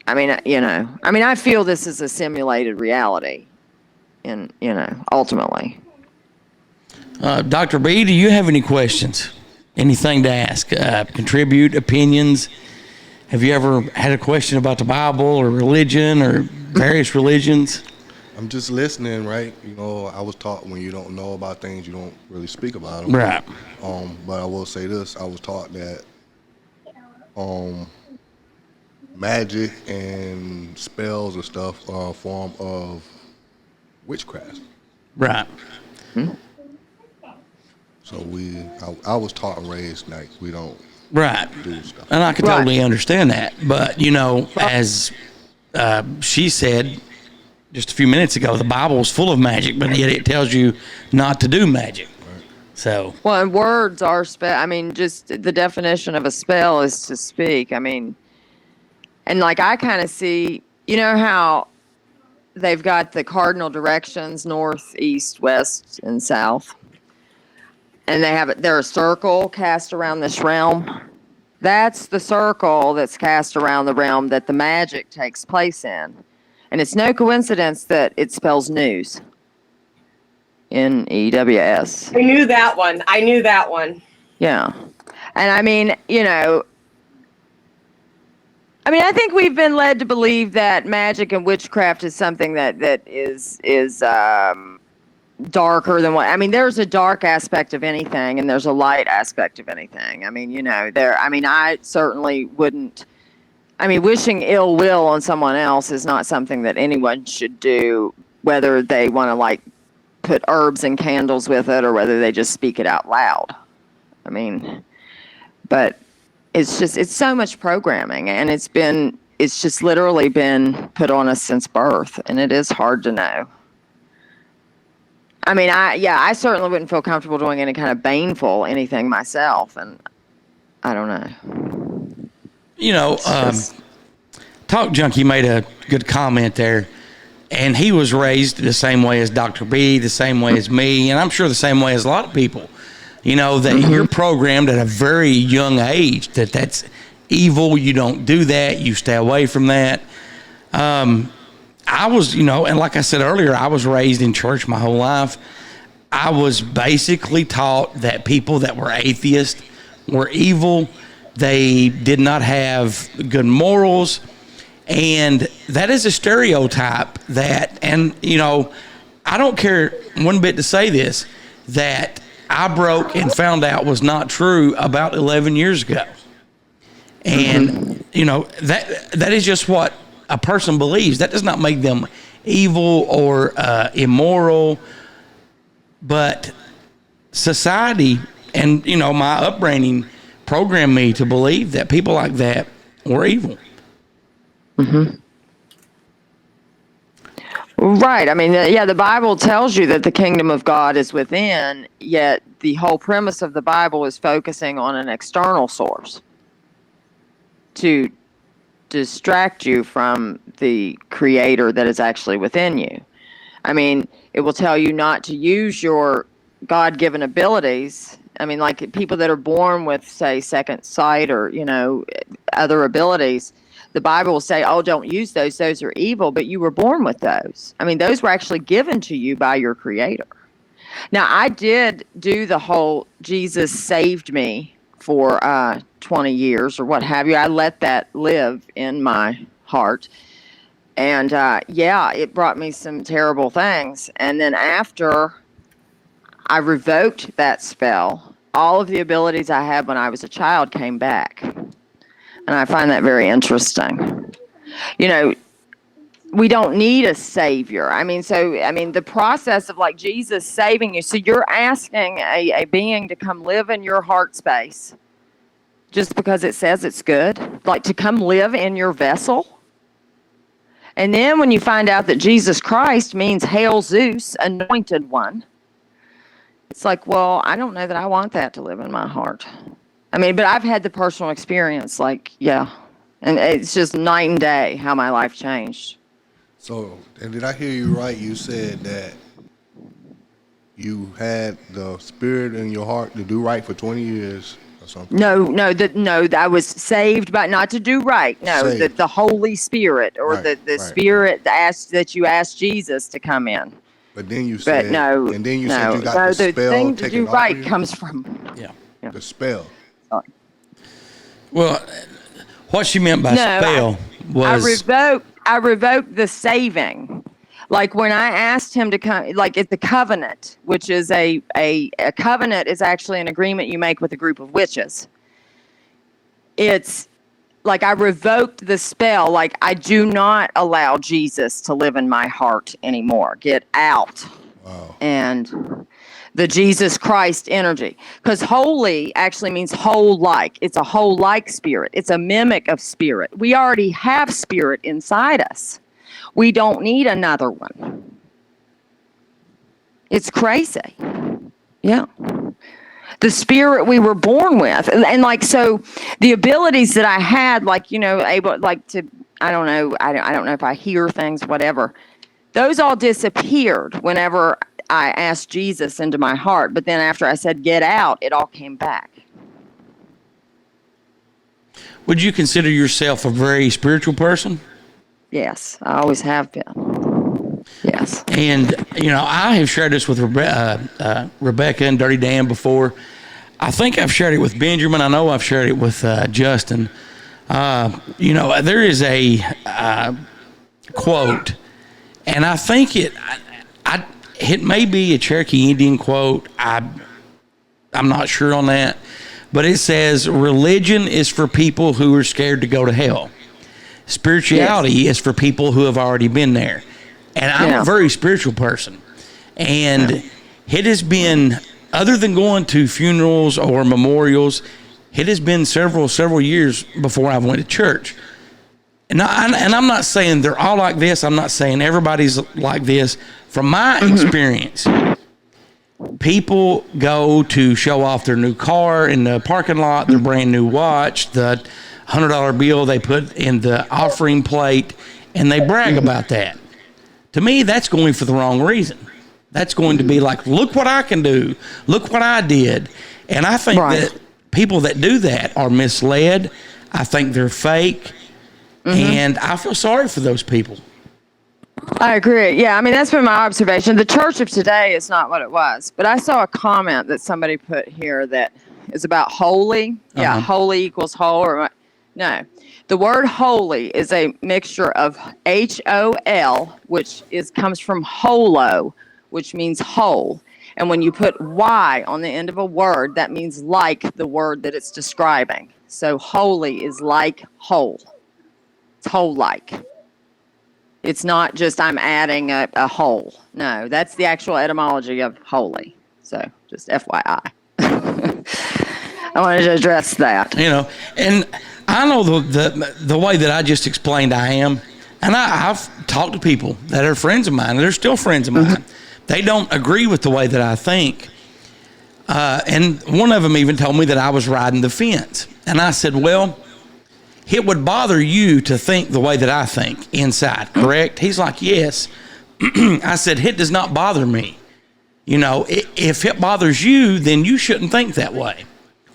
I feel this is a simulated reality, and ultimately. Dr. B, do you have any questions? Anything to ask, contribute, opinions? Have you ever had a question about the Bible or religion or various religions? I'm just listening, right? I was taught when you don't know about things, you don't really speak about them. Right. But I will say this: I was taught that magic and spells and stuff are a form of witchcraft. Right. So I was taught and raised we don't Right. do stuff. And I can totally understand that. But, as she said just a few minutes ago, the Bible is full of magic, but yet it tells you not to do magic. So, Well, and words are I mean, just the definition of a spell is to speak. I mean, and like I kind of see, you know how they've got the cardinal directions, north, east, west, and south, and they're a circle cast around this realm. That's the circle that's cast around the realm that the magic takes place in. And it's no coincidence that it spells news. News. I knew that one. Yeah. And I mean, you know, I think we've been led to believe that magic and witchcraft is something that is darker than what. I mean, there's a dark aspect of anything and there's a light aspect of anything. I mean, you know, I certainly wouldn't. I mean, wishing ill will on someone else is not something that anyone should do, whether they want to like put herbs and candles with it or whether they just speak it out loud. I mean, but it's so much programming, and it's just literally been put on us since birth, and it is hard to know. I mean, I certainly wouldn't feel comfortable doing any kind of baneful anything myself, and I don't know. you know, Talk Junkie made a good comment there, and he was raised the same way as Dr. B, the same way as me, and I'm sure the same way as a lot of people. You know, that you're programmed at a very young age that that's evil, you don't do that, you stay away from that. I was, you know, and like I said earlier, I was raised in church my whole life. I was basically taught that people that were atheists were evil. They did not have good morals. And that is a stereotype that, and, you know, I don't care one bit to say this, that I broke and found out was not true about 11 years ago. And, you know, that is just what a person believes. That does not make them evil or immoral. But society and, you know, my upbringing programmed me to believe that people like that were evil. Mm-hmm. Right. I mean, the Bible tells you that the kingdom of God is within, yet the whole premise of the Bible is focusing on an external source to distract you from the creator that is actually within you. I mean, it will tell you not to use your God-given abilities. I mean, like people that are born with, say, second sight or, you know, other abilities, the Bible will say, oh, don't use those. Those are evil, but you were born with those. I mean, those were actually given to you by your creator. Now, I did do the whole Jesus saved me for 20 years or what have you. I let that live in my heart. And, it brought me some terrible things. And then after I revoked that spell, all of the abilities I had when I was a child came back. And I find that very interesting. You know, we don't need a savior. I mean, the process of like Jesus saving you. So you're asking a being to come live in your heart space just because it says it's good, like to come live in your vessel. And then when you find out that Jesus Christ means Hail Zeus, anointed one, it's like, well, I don't know that I want that to live in my heart. I mean, but I've had the personal experience, like, yeah. And it's just night and day how my life changed. So, and did I hear you right? You said that you had the spirit in your heart to do right for 20 years or something? No, I was saved, but not to do right. No, the Holy Spirit or right, the Spirit that you asked Jesus to come in. But then you said, but no, and then you said you got the spell thing to taken do off right you? comes from The spell. Well, what she meant by spell was... I revoked the saving. Like when I asked him to come, like at the covenant, which is a covenant is actually an agreement you make with a group of witches. It's like I revoked the spell. Like I do not allow Jesus to live in my heart anymore. Get out. Wow. And the Jesus Christ energy. Because holy actually means whole-like. It's a whole-like spirit. It's a mimic of spirit. We already have spirit inside us. We don't need another one. It's crazy. Yeah. The spirit we were born with. And like, so the abilities that I had, like, able, like to, I don't know if I hear things, whatever. Those all disappeared whenever I asked Jesus into my heart. But then after I said, get out, it all came back. Would you consider yourself a very spiritual person? Yes, I always have been. Yes. And, I have shared this with Rebecca and DirtyDan before. I think I've shared it with Benjamin. I know I've shared it with Justin. There is a quote, and I think it may be a Cherokee Indian quote. I'm not sure on that. But it says, religion is for people who are scared to go to hell. Spirituality is for people who have already been there. And I'm a very spiritual person. And it has been, other than going to funerals or memorials, it has been several years before I went to church. And I'm not saying they're all like this. I'm not saying everybody's like this. From my experience, people go to show off their new car in the parking lot, their brand new watch, the $100 bill they put in the offering plate, and they brag about that. To me, that's going for the wrong reason. That's going to be like, look what I can do. Look what I did. And I think that people that do that are misled. I think they're fake. And I feel sorry for those people. I agree. Yeah, I mean, that's been my observation. The church of today is not what it was. But I saw a comment that somebody put here that is about holy. Yeah, holy equals whole. No. The word holy is a mixture of H-O-L, which comes from holo, which means whole. And when you put Y on the end of a word, that means like the word that it's describing. So holy is like whole. It's whole-like. It's not just I'm adding a whole. No, that's the actual etymology of holy. So just FYI. I wanted to address that. And I know the way that I just explained I am, and I've talked to people that are friends of mine, and they're still friends of mine. They don't agree with the way that I think. And one of them even told me that I was riding the fence. And I said, well, it would bother you to think the way that I think inside, correct? He's like, yes. I said, it does not bother me. If it bothers you, then you shouldn't think that way.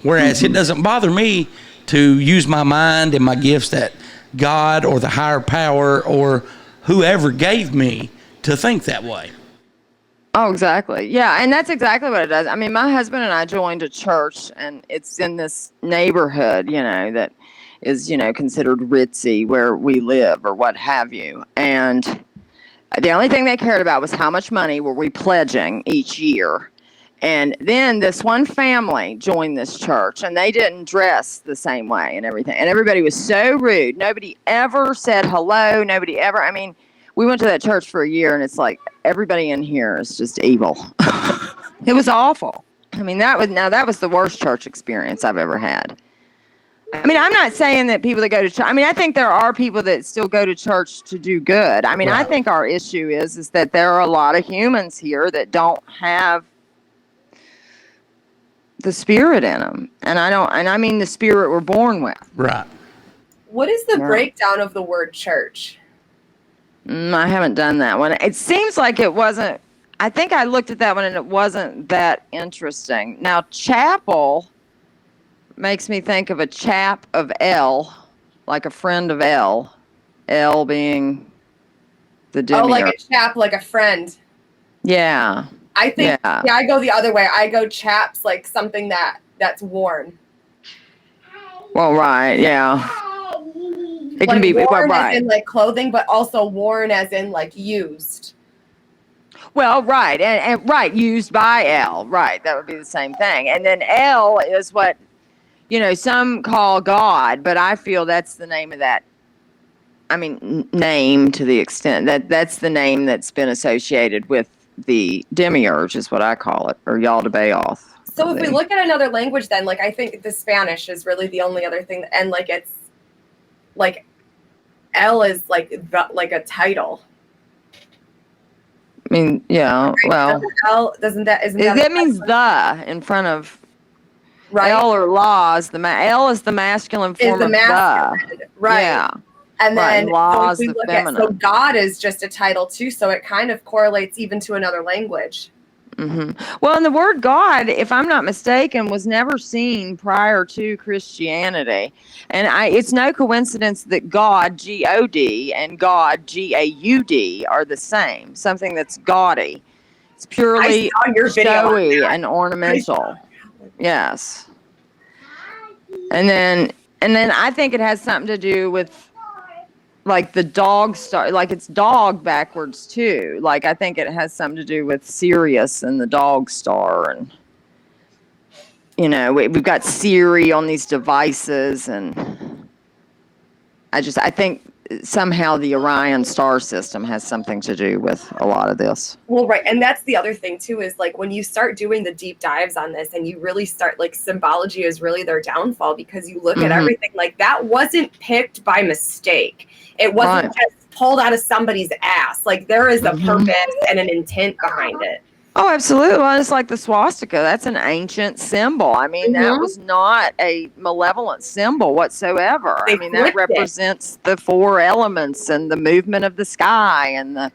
Whereas it doesn't bother me to use my mind and my gifts that God or the higher power or whoever gave me to think that way. Oh, exactly. Yeah, and that's exactly what it does. I mean, my husband and I joined a church, and it's in this neighborhood, that is, considered ritzy where we live or what have you. And the only thing they cared about was how much money were we pledging each year. And then this one family joined this church, and they didn't dress the same way and everything. And everybody was so rude. Nobody ever said hello. Nobody ever. I mean, we went to that church for a year, and it's like everybody in here is just evil. It was awful. I mean, that was the worst church experience I've ever had. I mean, I'm not saying that people that go to church, I mean, I think there are people that still go to church to do good. I mean, I think our issue is that there are a lot of humans here that don't have the spirit in them. And I mean the spirit we're born with. Right. What is the breakdown of the word church? I haven't done that one. It seems like it wasn't, I think I looked at that one and it wasn't that interesting. Now, chapel makes me think of a chap of L, like a friend of L. L being the demiurge. Oh, like a chap, like a friend. Yeah. I think, I go the other way. I go chaps, like something that's worn. Well, right, yeah. It can be worn right. as in like clothing, but also worn as in like used. Well, right, and right, used by L, right, that would be the same thing. And then L is what, some call God, but I feel that's the name of that. I mean, name to the extent that that's the name that's been associated with the demiurge, is what I call it, or Yaldabaoth. So if we look at another language, then like I think the Spanish is really the only other thing, and like it's like El is like a title. I mean, yeah. Right? Well, El isn't that that means the in front of right? El or La is El is the masculine form of the. Right? Yeah. And then La so is the feminine. so God is just a title too, so it kind of correlates even to another language. Mm-hmm. Well, and the word God, if I'm not mistaken, was never seen prior to Christianity. And it's no coincidence that God, G-O-D, and God, G-A-U-D, are the same. Something that's gaudy. It's purely showy and ornamental. Yes. And then I think it has something to do with like the dog star, like it's dog backwards too. Like I think it has something to do with Sirius and the dog star, and we've got Siri on these devices, and I think somehow the Orion star system has something to do with a lot of this. Well, right, and that's the other thing too, is like when you start doing the deep dives on this, and you really start like symbology is really their downfall, because you look at everything like that wasn't picked by mistake. It wasn't just pulled out of somebody's ass. Like there is a purpose and an intent behind it. Oh, absolutely. Well, it's like the swastika. That's an ancient symbol. I mean, that was not a malevolent symbol whatsoever. I mean, that represents the four elements and the movement of the sky and the,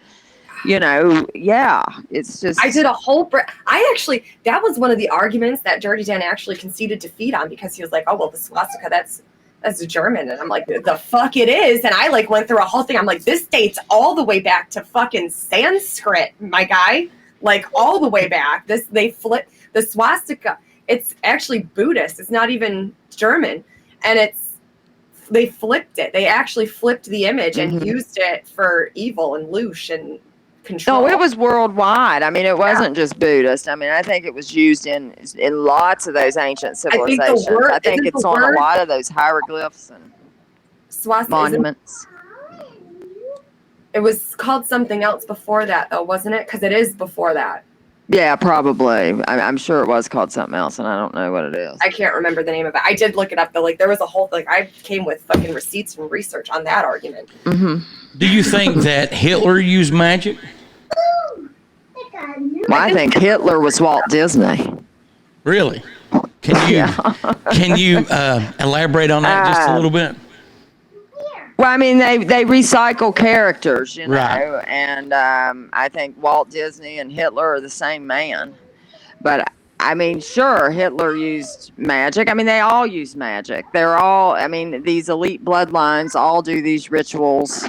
it's just. I did a whole. That was one of the arguments that DirtyDan actually conceded defeat on, because he was like, oh, well, the swastika, that's German. And I'm like, the fuck it is. And I like went through a whole thing. I'm like, this dates all the way back to fucking Sanskrit, my guy. Like all the way back. They flipped the swastika. It's actually Buddhist. It's not even German. And they flipped it. They actually flipped the image and used it for evil and loosh and control. No, it was worldwide. I mean, it wasn't just Buddhist. I mean, I think it was used in lots of those ancient civilizations. I think it's on a lot of those hieroglyphs and monuments. It was called something else before that, though, wasn't it? Because it is before that. Yeah, probably. I'm sure it was called something else, and I don't know what it is. I can't remember the name of it. I did look it up, though. Like, there was a whole, like, I came with fucking receipts and research on that argument. Do you think that Hitler used magic? Well, I think Hitler was Walt Disney. Really? Can you elaborate on that just a little bit? Well, I mean, they recycle characters, right. And I think Walt Disney and Hitler are the same man. But, I mean, sure, Hitler used magic. I mean, they all use magic. These elite bloodlines all do these rituals.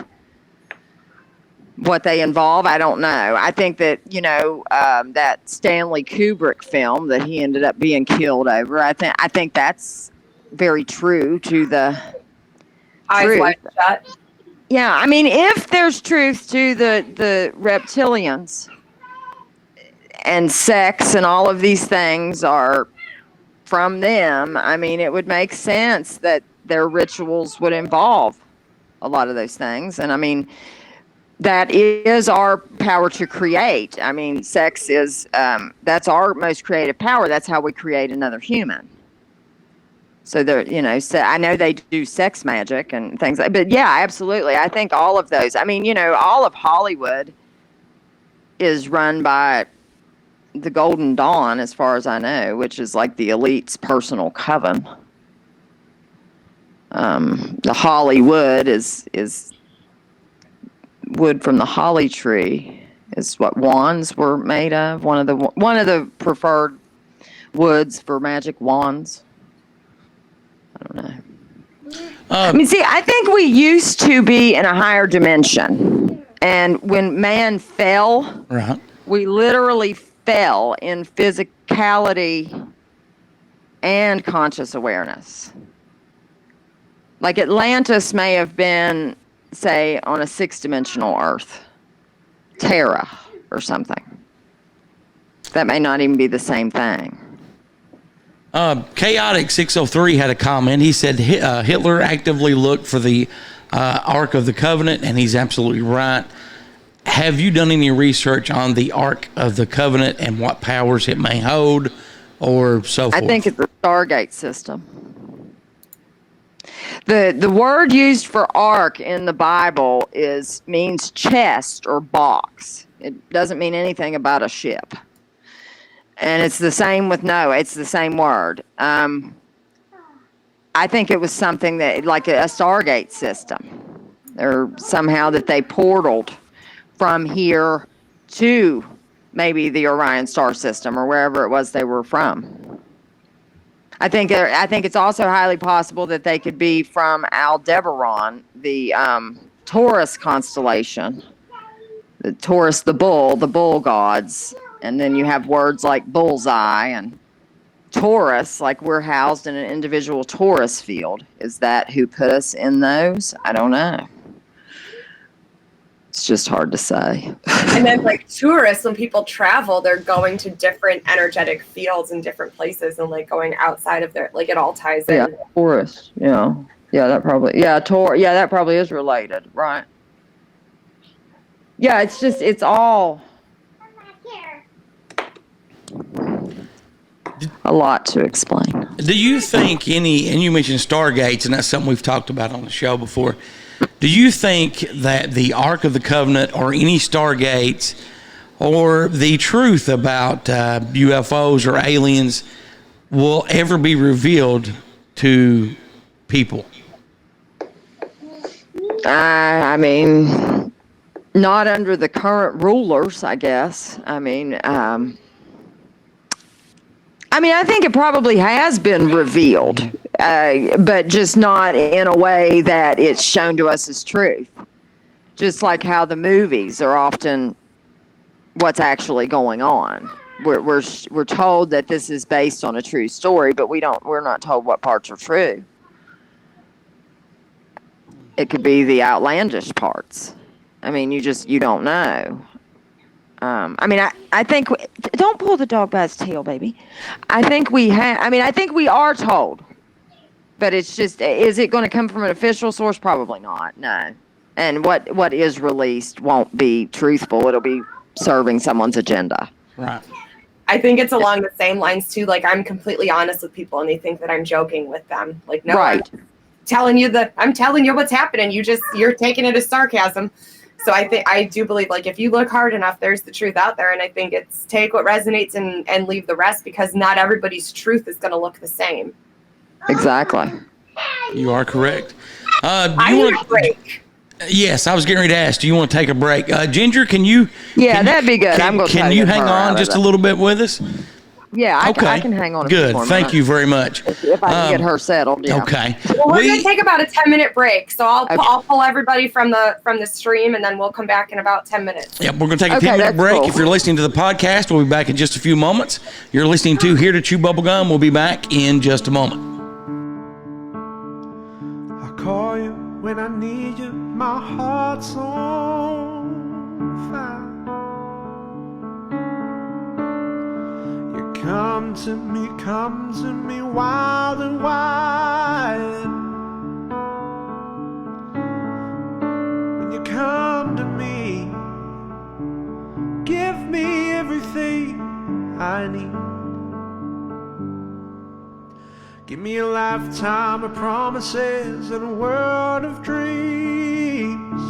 What they involve, I don't know. I think that, that Stanley Kubrick film that he ended up being killed over, I think that's very true to the Eyes wide shut. Yeah, I mean, if there's truth to the reptilians and sex and all of these things are from them, I mean, it would make sense that their rituals would involve a lot of those things. And I mean, that is our power to create. I mean, sex is, that's our most creative power. That's how we create another human. So I know they do sex magic and things like, but yeah, absolutely. I think all of those. I mean, all of Hollywood is run by the Golden Dawn, as far as I know, which is like the elite's personal coven. The Hollywood is wood from the holly tree is what wands were made of. One of the preferred woods for magic wands. I don't know. I mean, see, I think we used to be in a higher dimension. And when man fell, we literally fell in physicality and conscious awareness. Like Atlantis may have been, say, on a 6-dimensional Earth. Terra or something. That may not even be the same thing. Chaotic 603 had a comment. He said Hitler actively looked for the Ark of the Covenant, and he's absolutely right. have you done any research on the Ark of the Covenant and what powers it may hold, or so forth? I think it's the Stargate system. The word used for ark in the Bible means chest or box. It doesn't mean anything about a ship. And it's the same with Noah. It's the same word. I think it was something that, like a Stargate system, or somehow that they portaled from here to maybe the Orion star system or wherever it was they were from. I think it's also highly possible that they could be from Aldebaran, the Taurus constellation. The Taurus, the bull gods. And then you have words like bullseye and Taurus, like we're housed in an individual Taurus field. Is that who put us in those? I don't know. It's just hard to say. And then, like, tourists, when people travel, they're going to different energetic fields in different places and, like, going outside of their, like, it all ties in. Yeah, Taurus. Yeah. Yeah, that probably, that probably is related, right? Yeah, it's all a lot to explain. Do you think and you mentioned Stargates, and that's something we've talked about on the show before. Do you think that the Ark of the Covenant or any Stargates or the truth about UFOs or aliens will ever be revealed to people? I mean, not under the current rulers, I guess. I think it probably has been revealed, but just not in a way that it's shown to us as truth. Just like how the movies are often what's actually going on. We're told that this is based on a true story, but we're not told what parts are true. It could be the outlandish parts. I mean, you don't know. I think don't pull the dog by its tail, baby. I think we are told, but it's just, is it going to come from an official source? Probably not. No. And what is released won't be truthful. It'll be serving someone's agenda. Right. I think it's along the same lines too. Like, I'm completely honest with people and they think that I'm joking with them. Like, no, right. I'm telling you what's happening. You're taking it as sarcasm. So I do believe, like, if you look hard enough, there's the truth out there. And I think it's take what resonates and leave the rest, because not everybody's truth is going to look the same. Exactly. You are correct. I need a break. Yes, I was getting ready to ask, do you want to take a break? Ginger, can you? Yeah, that'd be good. I'm going to Can you hang on just a little bit with us? Yeah, I can hang on. Good. Thank you very much. If I can get her settled. Yeah. Okay. Well, we're going to take about a 10-minute break, so I'll pull everybody from the stream, and then we'll come back in about 10 minutes. Yep, we're going to take a 10-minute break. Cool. If you're listening to the podcast, we'll be back in just a few moments. You're listening to Here to Chew Bubblegum. We'll be back in just a moment. I call you when I need you. My heart's on fire. Come to me wild and wide. When you come to me, give me everything I need. Give me a lifetime of promises and a world of dreams.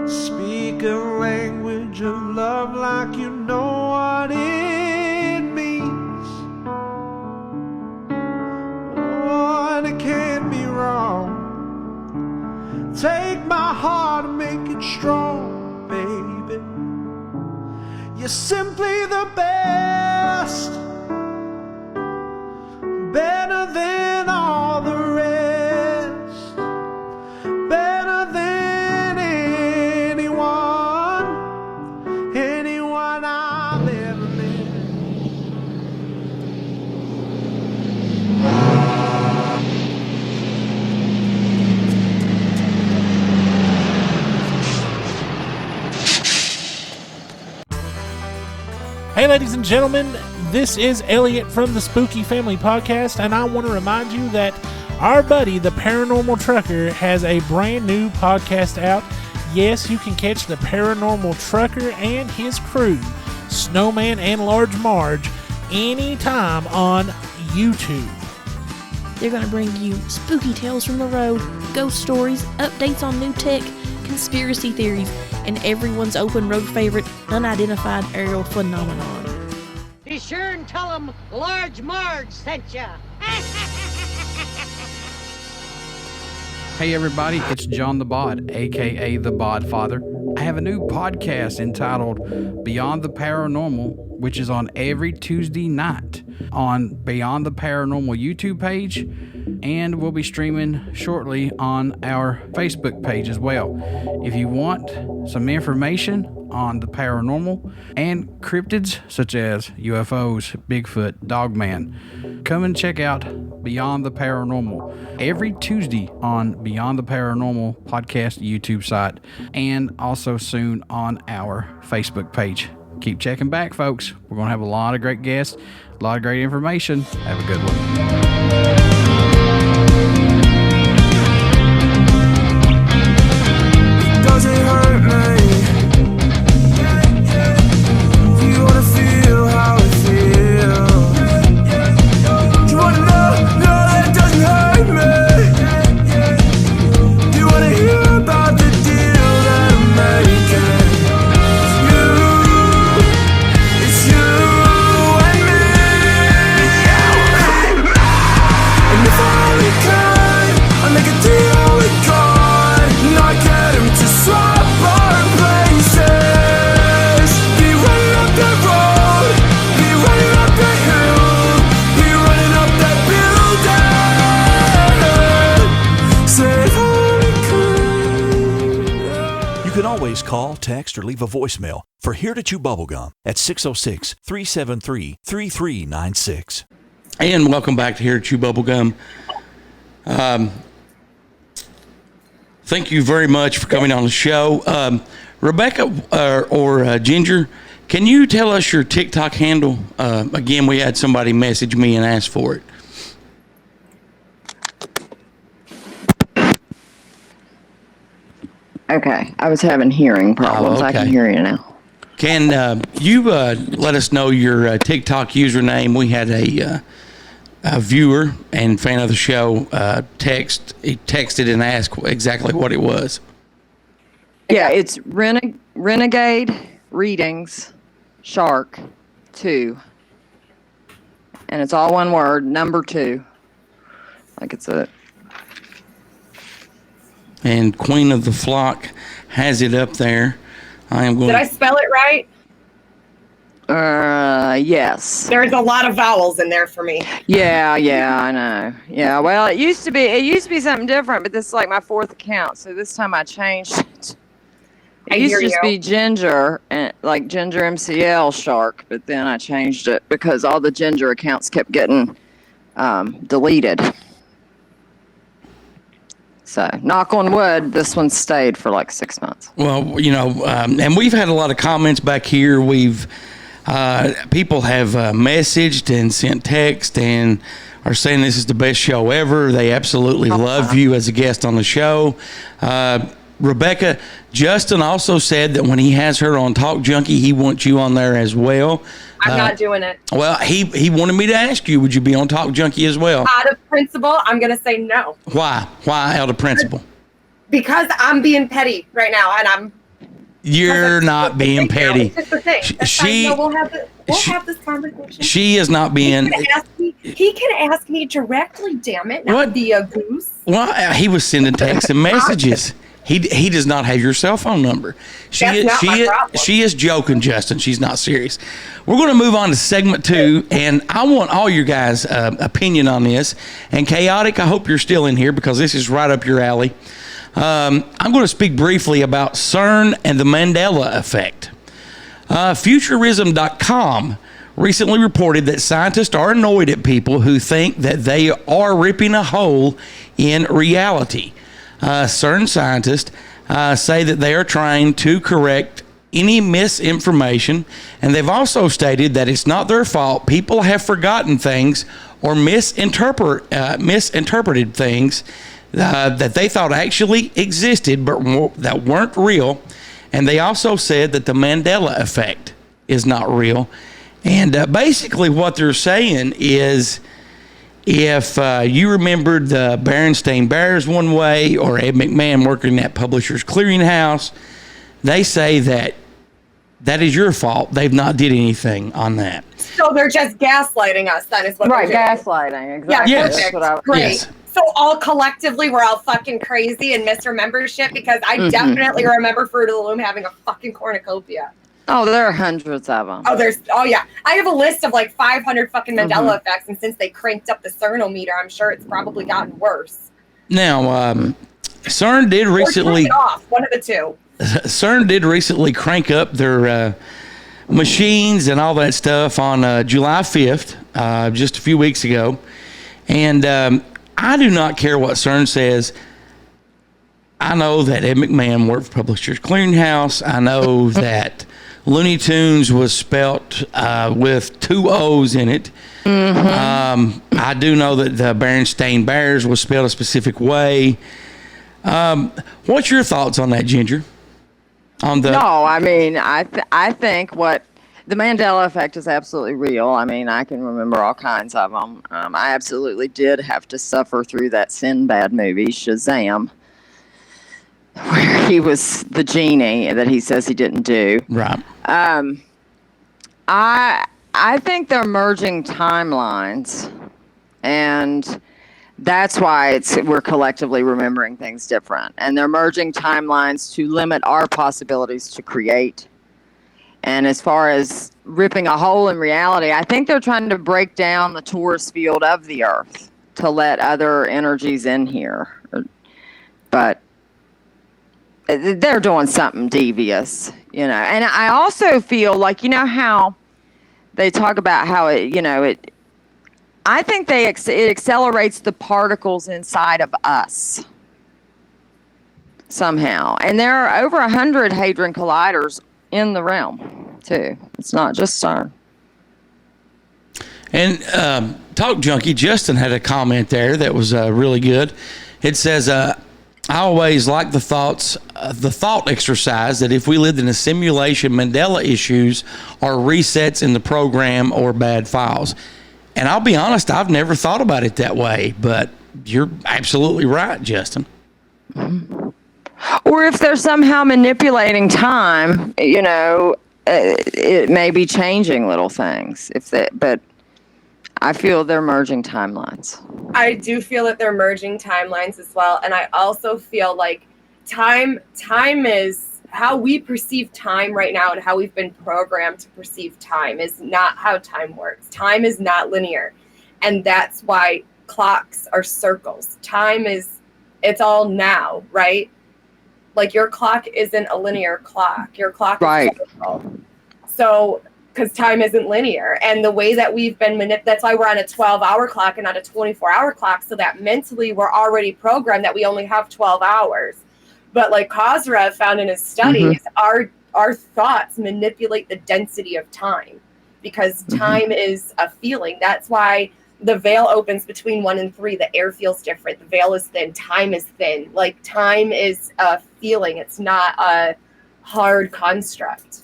Speak a language of love like you know what it means. Oh, and it can't be wrong. Take my heart and make it strong, baby. You're simply the best, better than all the rest, better than anyone I've ever met. Hey, ladies and gentlemen, this is Elliot from the Spooky Family Podcast, and I want to remind you that Our buddy, the Paranormal Trucker, has a brand new podcast out. Yes, you can catch the Paranormal Trucker and his crew, Snowman and Large Marge, anytime on YouTube. They're going to bring you spooky tales from the road, ghost stories, updates on new tech, conspiracy theories, and everyone's open road favorite, unidentified aerial phenomenon. Be sure and tell them Large Marge sent ya. Hey everybody, it's John the Bod, aka the Bodfather. I have a new podcast entitled Beyond the Paranormal, which is on every Tuesday night on Beyond the Paranormal YouTube page, and we'll be streaming shortly on our Facebook page as well. If you want some information on the paranormal and cryptids such as UFOs, Bigfoot, Dogman, come and check out Beyond the Paranormal every Tuesday on Beyond the Paranormal podcast YouTube site, and also soon on our Facebook page. Keep checking back, folks. We're going to have a lot of great guests, a lot of great information. Have a good one. Does it hurt me? Do you wanna feel how it feels? Do you wanna know that it doesn't hurt me? Do you wanna hear about the deal that I'm making? It's you and me. And if I only could, I'd make a deal with God, and I'd get him to swap our places. Be running up that road, be running up that hill, be running up that building. Say if I only could. You can always call, text, or leave a voicemail for Here To Chew Bubblegum at 606-373-3396. And welcome back to Here To Chew Bubblegum. Thank you very much for coming on the show. Rebecca or Ginger, can you tell us your TikTok handle? Again, we had somebody message me and ask for it. Okay, I was having hearing problems. Oh, okay. I can hear you now. Can you let us know your TikTok username? We had a viewer and fan of the show texted and asked exactly what it was. Yeah, it's Renegade Readings Shark 2. And it's all one word, number 2. Like it's a... And Queen of the Flock has it up there. I am going. Did I spell it right? Yes. There's a lot of vowels in there for me. Yeah, I know. Yeah, well, it used to be something different, but this is like my 4th account, so this time I changed it. It used to just be Ginger, and like Ginger MCL Shark, but then I changed it because all the Ginger accounts kept getting deleted. So, knock on wood, this one stayed for like 6 months. Well, and we've had a lot of comments back here. People have messaged and sent text and are saying this is the best show ever. They absolutely love you as a guest on the show. Rebecca, Justin also said that when he has her on Talk Junkie, he wants you on there as well. I'm not doing it. Well, he wanted me to ask you, would you be on Talk Junkie as well? Out of principle, I'm going to say no. Why? Why out of principle? Because I'm being petty right now, and You're not being petty. It's just the thing. We'll have this conversation. She is not being. He can ask me directly, damn it, not via Goose. Well, he was sending texts and messages. He does not have your cell phone number. She is joking, Justin. She's not serious. We're going to move on to segment 2, and I want all your guys' opinion on this. And Chaotic, I hope you're still in here because this is right up your alley. I'm going to speak briefly about CERN and the Mandela effect. Futurism.com recently reported that scientists are annoyed at people who think that they are ripping a hole in reality. CERN scientists say that they are trying to correct any misinformation, and they've also stated that it's not their fault. People have forgotten things or misinterpreted things that they thought actually existed but that weren't real. And they also said that the Mandela effect is not real. And basically what they're saying is, if you remembered the Berenstain Bears one way, or Ed McMahon working at Publishers Clearinghouse, they say that is your fault. They've not did anything on that. So they're just gaslighting us, then, is what Right, they're doing. gaslighting, exactly. Yeah, Yes. perfect. Great. Yes. So all collectively, we're all fucking crazy and misremember shit, because I definitely remember Fruit of the Loom having a fucking cornucopia. Oh, there are hundreds of them. Oh yeah. I have a list of like 500 fucking Mandela effects, and since they cranked up the CERN-o-meter, I'm sure it's probably gotten worse. Now, CERN did recently. Or turn it off, one of the two. CERN did recently crank up their machines and all that stuff on July 5th, just a few weeks ago. And I do not care what CERN says. I know that Ed McMahon worked for Publishers Clearinghouse. I know that Looney Tunes was spelt with 2 O's in it. I do know that the Berenstain Bears was spelled a specific way. What's your thoughts on that, Ginger? No, I mean, I think what the Mandela effect is absolutely real. I mean, I can remember all kinds of them. I absolutely did have to suffer through that Sinbad movie, Shazam, where he was the genie that he says he didn't do. Right. I think they're merging timelines, and that's why we're collectively remembering things different. And they're merging timelines to limit our possibilities to create. And as far as ripping a hole in reality, I think they're trying to break down the torus field of the Earth to let other energies in here. But they're doing something devious, you know. And I also feel like, you know how they talk about how I think it accelerates the particles inside of us somehow. And there are over 100 Hadron Colliders in the realm, too. It's not just CERN. And Talk Junkie, Justin had a comment there that was really good. It says, I always like the thought exercise that if we lived in a simulation, Mandela issues are resets in the program or bad files. And I'll be honest, I've never thought about it that way, but you're absolutely right, Justin. Or if they're somehow manipulating time, you know, it may be changing little things. But I feel they're merging timelines. I do feel that they're merging timelines as well, and I also feel like time is how we perceive time right now, and how we've been programmed to perceive time is not how time works. Time is not linear, and that's why clocks are circles. It's all now, right? Like your clock isn't a linear clock. Your clock is a circle. So, because time isn't linear, and the way that we've been that's why we're on a 12-hour clock and not a 24-hour clock, so that mentally we're already programmed that we only have 12 hours. But like Kozrev found in his studies, our thoughts manipulate the density of time, because time is a feeling. That's why the veil opens between 1 and 3. The air feels different. The veil is thin. Time is thin. Like time is a feeling. It's not a hard construct.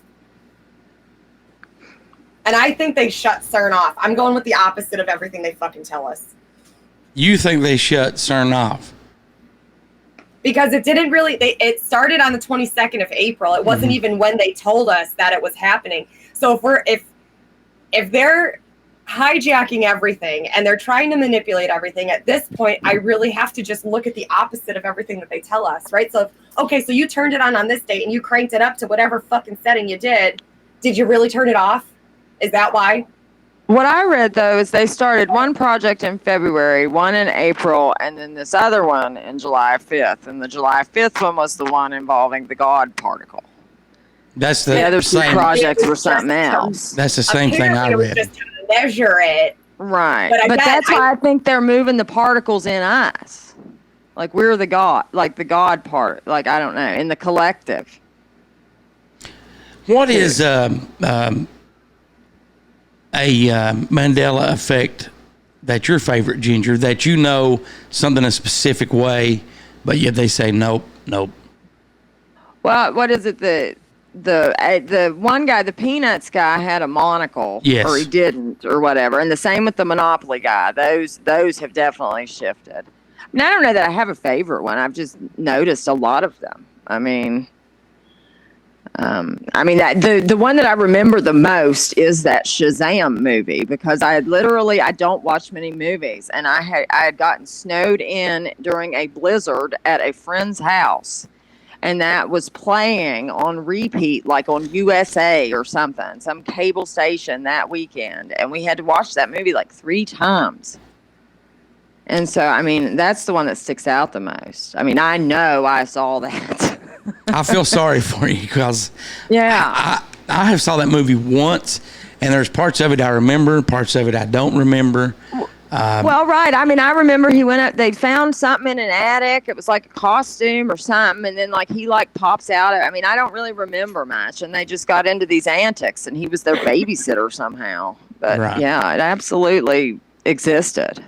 And I think they shut CERN off. I'm going with the opposite of everything they fucking tell us. You think they shut CERN off? Because it didn't really, it started on the 22nd of April. It wasn't even when they told us that it was happening. So if they're hijacking everything and they're trying to manipulate everything, at this point, I really have to just look at the opposite of everything that they tell us, right? So, okay, so you turned it on this date and you cranked it up to whatever fucking setting you did. Did you really turn it off? Is that why? What I read, though, is they started one project in February, one in April, and then this other one in July 5th. And the July 5th one was the one involving the God particle. That's the other two projects were something else. That's the same thing I read. Just to measure it. Right. But that's why I think they're moving the particles in us. Like we're the God, like the God part. Like, I don't know, in the collective. What is a Mandela effect that's your favorite, Ginger, that you know something a specific way, but yet they say nope. Well, what is it? The one guy, the Peanuts guy, had a monocle, Yes. or he didn't, or whatever. And the same with the Monopoly guy. Those have definitely shifted. I mean, I don't know that I have a favorite one. I've just noticed a lot of them. I mean, that the one that I remember the most is that Shazam movie, because I don't watch many movies, and I had gotten snowed in during a blizzard at a friend's house, and that was playing on repeat, like on USA or something, some cable station that weekend, and we had to watch that movie like 3 times. And so, I mean, that's the one that sticks out the most. I mean, I know I saw that. I feel sorry for you because yeah, I have saw that movie once, and there's parts of it I remember, parts of it I don't remember. Well, right. I mean, I remember he went up, they found something in an attic. It was like a costume or something. And then he pops out. I mean, I don't really remember much. And they just got into these antics, and he was their babysitter somehow. But Right. yeah, it absolutely existed.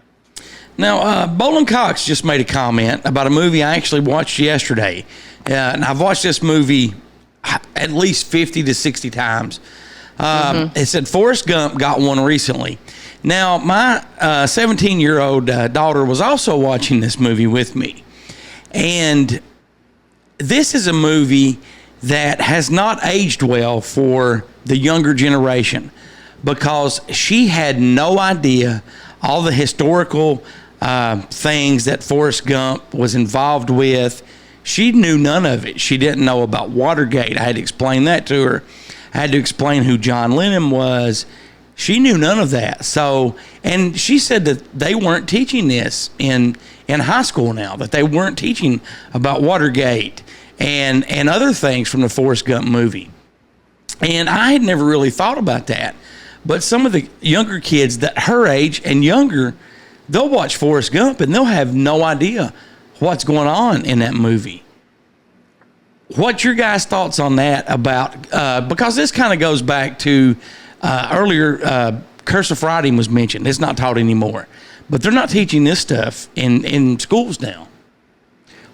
Now, Bolin Cox just made a comment about a movie I actually watched yesterday. And I've watched this movie at least 50 to 60 times. It said Forrest Gump got one recently. Now, my 17-year-old daughter was also watching this movie with me. And this is a movie that has not aged well for the younger generation, because she had no idea all the historical things that Forrest Gump was involved with. She knew none of it. She didn't know about Watergate. I had to explain that to her. I had to explain who John Lennon was. She knew none of that. So, and she said that they weren't teaching this in high school now, that they weren't teaching about Watergate and other things from the Forrest Gump movie. And I had never really thought about that. But some of the younger kids that her age and younger, they'll watch Forrest Gump and they'll have no idea what's going on in that movie. What's your guys' thoughts on that about, because this kind of goes back to earlier, Curse of Friday was mentioned. It's not taught anymore. But they're not teaching this stuff in schools now.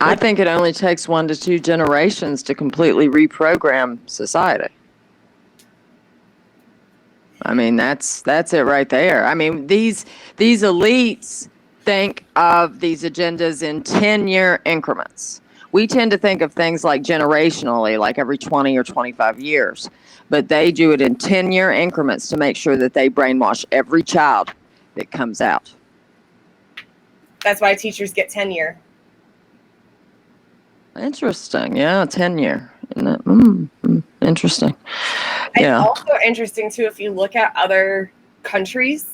I think it only takes 1 to 2 generations to completely reprogram society. I mean, that's it right there. I mean, these elites think of these agendas in 10-year increments. We tend to think of things like generationally, like every 20 or 25 years. But they do it in 10-year increments to make sure that they brainwash every child that comes out. That's why teachers get tenure. Interesting. Yeah, tenure. Isn't that interesting? Yeah. It's also interesting, too, if you look at other countries,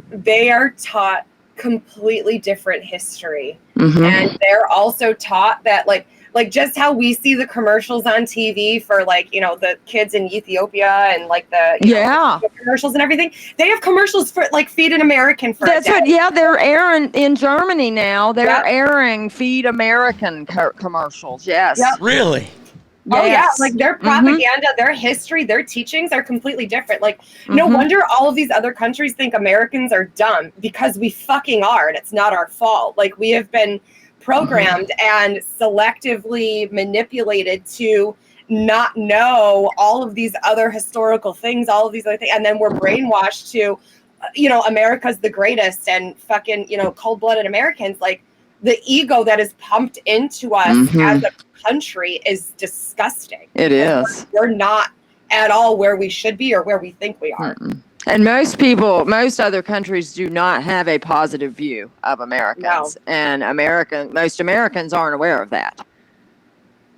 they are taught completely different history. And they're also taught that, like just how we see the commercials on TV for the kids in Ethiopia and the commercials and everything. They have commercials for Feed an American for That's what. Yeah, they're airing in Germany now. They're airing Feed American commercials. Yes. Yep. Really? Oh Yes. yeah, their propaganda, their history, their teachings are completely different. No wonder all of these other countries think Americans are dumb, because we fucking are, and it's not our fault. We have been programmed and selectively manipulated to not know all of these other historical things, all of these other things, and then we're brainwashed to, America's the greatest and fucking, cold-blooded Americans. The ego that is pumped into us as a country is disgusting. It is. We're not at all where we should be or where we think we are. And most other countries do not have a positive view of Americans. No. And most Americans aren't aware of that.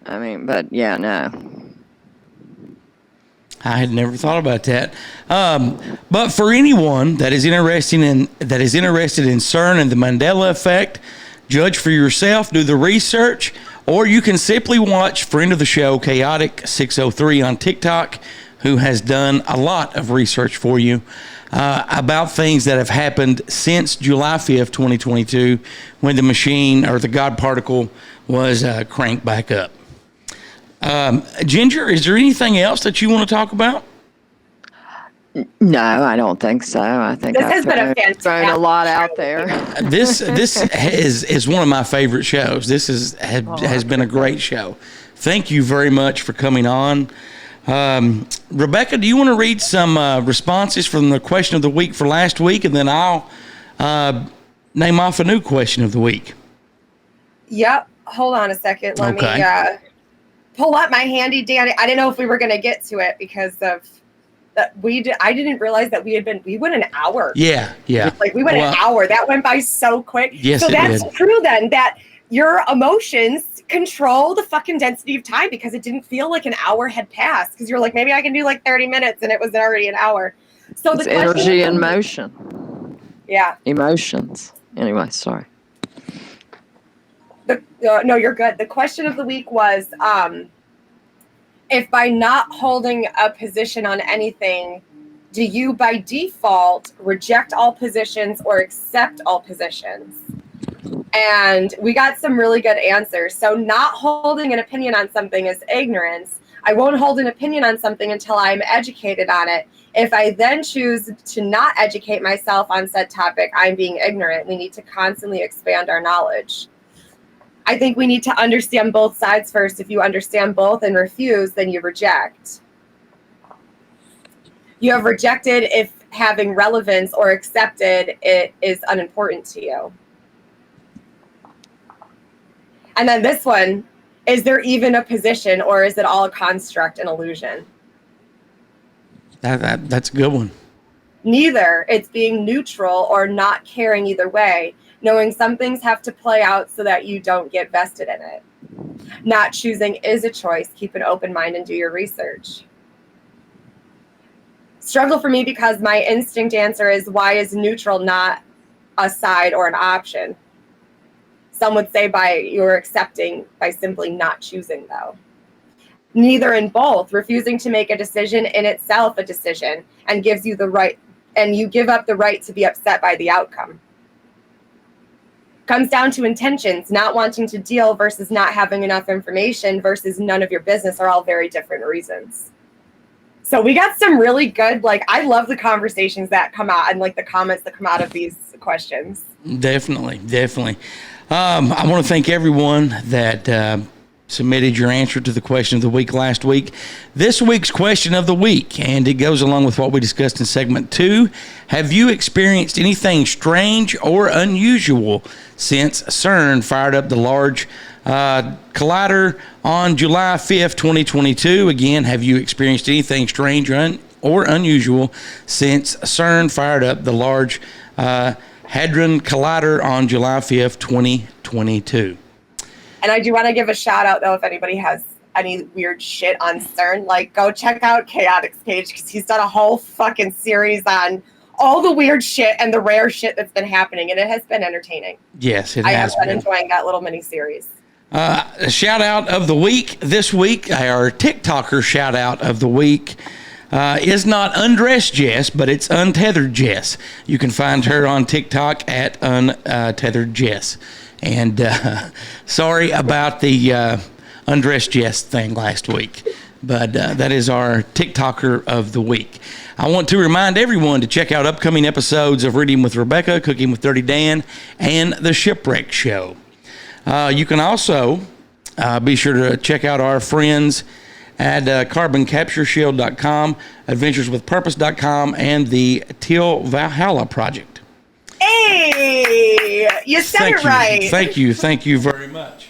I mean, but yeah, no. I had never thought about that. But for anyone that is interested in CERN and the Mandela effect, judge for yourself, do the research, or you can simply watch friend of the show, Chaotic603 on TikTok, who has done a lot of research for you about things that have happened since July 5th, 2022, when the machine or the God particle was cranked back up. Ginger, is there anything else that you want to talk about? No, I don't think so. I think This I've has been a thrown fantastic a lot show. out there. This is one of my favorite shows. This has been a great show. Thank you very much for coming on. Rebecca, do you want to read some responses from the question of the week for last week, and then I'll name off a new question of the week? Yep. Hold on a second. Let me pull up my handy dandy. I didn't know if we were going to get to it because of that. I didn't realize that we went an hour. Yeah. Like we went an hour. That went by so quick. Yes, so it that's did. true then, that your emotions control the fucking density of time, because it didn't feel like an hour had passed, because you're like, maybe I can do like 30 minutes, and it was already an hour. So It's the question energy and motion. Yeah. Emotions. Anyway, sorry. No, you're good. The question of the week was, if by not holding a position on anything, do you by default reject all positions or accept all positions? And we got some really good answers. So not holding an opinion on something is ignorance. I won't hold an opinion on something until I'm educated on it. If I then choose to not educate myself on said topic, I'm being ignorant. We need to constantly expand our knowledge. I think we need to understand both sides first. If you understand both and refuse, then you reject. You have rejected if having relevance, or accepted it is unimportant to you. And then this one, is there even a position, or is it all a construct and illusion? That's a good one. Neither. It's being neutral or not caring either way, knowing some things have to play out so that you don't get vested in it. Not choosing is a choice. Keep an open mind and do your research. Struggle for me because my instinct answer is, why is neutral not a side or an option? Some would say you're accepting by simply not choosing, though. Neither and both. Refusing to make a decision in itself a decision, and gives you the right, and you give up the right to be upset by the outcome. Comes down to intentions. Not wanting to deal versus not having enough information versus none of your business are all very different reasons. So we got some really good, I love the conversations that come out and the comments that come out of these questions. Definitely. I want to thank everyone that submitted your answer to the question of the week last week. This week's question of the week, and it goes along with what we discussed in segment 2. Have you experienced anything strange or unusual since CERN fired up the Large Collider on July 5th, 2022? Again, have you experienced anything strange or unusual since CERN fired up the Large Hadron Collider on July 5th, 2022? And I do want to give a shout out, though, if anybody has any weird shit on CERN, go check out Chaotic's page, because he's done a whole fucking series on all the weird shit and the rare shit that's been happening, and it has been entertaining. Yes, I have been enjoying that little mini series. A shout out of the week this week, our TikToker shout out of the week is not Undressed Jess, but it's Untethered Jess. You can find her on TikTok at Untethered Jess. And sorry about the Undressed Jess thing last week, but that is our TikToker of the week. I want to remind everyone to check out upcoming episodes of Reading with Rebecca, Cooking with DirtyDan, and The Shipwreck Show. You can also be sure to check out our friends at carboncaptureshield.com, adventureswithpurpose.com, and the Teal Valhalla Project. Hey, you said it right. Thank you very much.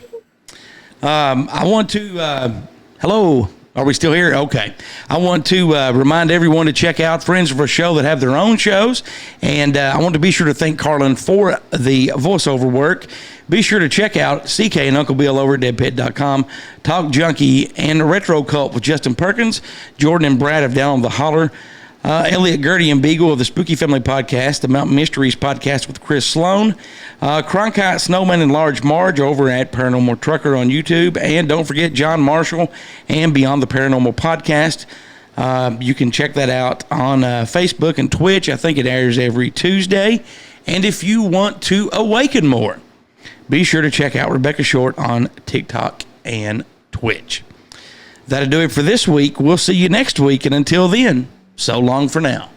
I want to, hello, are we still here? Okay. I want to remind everyone to check out friends of our show that have their own shows, and I want to be sure to thank Karl for the voiceover work. Be sure to check out CK and Uncle Bill over at deadpit.com, Talk Junkie and Retro Cult with Justin Perkins, Jordan and Brad of Down on the Holler, Elliot Gertie and Beagle of the Spooky Family Podcast, the Mountain Mysteries Podcast with Chris Sloan, Cronkite, Snowman, and Large Marge over at Paranormal Trucker on YouTube, and don't forget John Marshall and Beyond the Paranormal Podcast. You can check that out on Facebook and Twitch. I think it airs every Tuesday. And if you want to awaken more, be sure to check out Rebecca Short on TikTok and Twitch. That'll do it for this week. We'll see you next week, and until then, so long for now.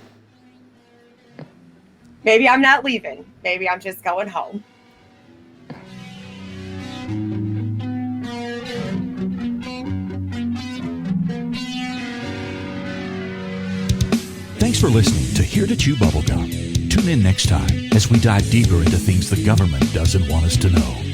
Maybe I'm not leaving. Maybe I'm just going home. Thanks for listening to Here to Chew Bubblegum. Tune in next time as we dive deeper into things the government doesn't want us to know.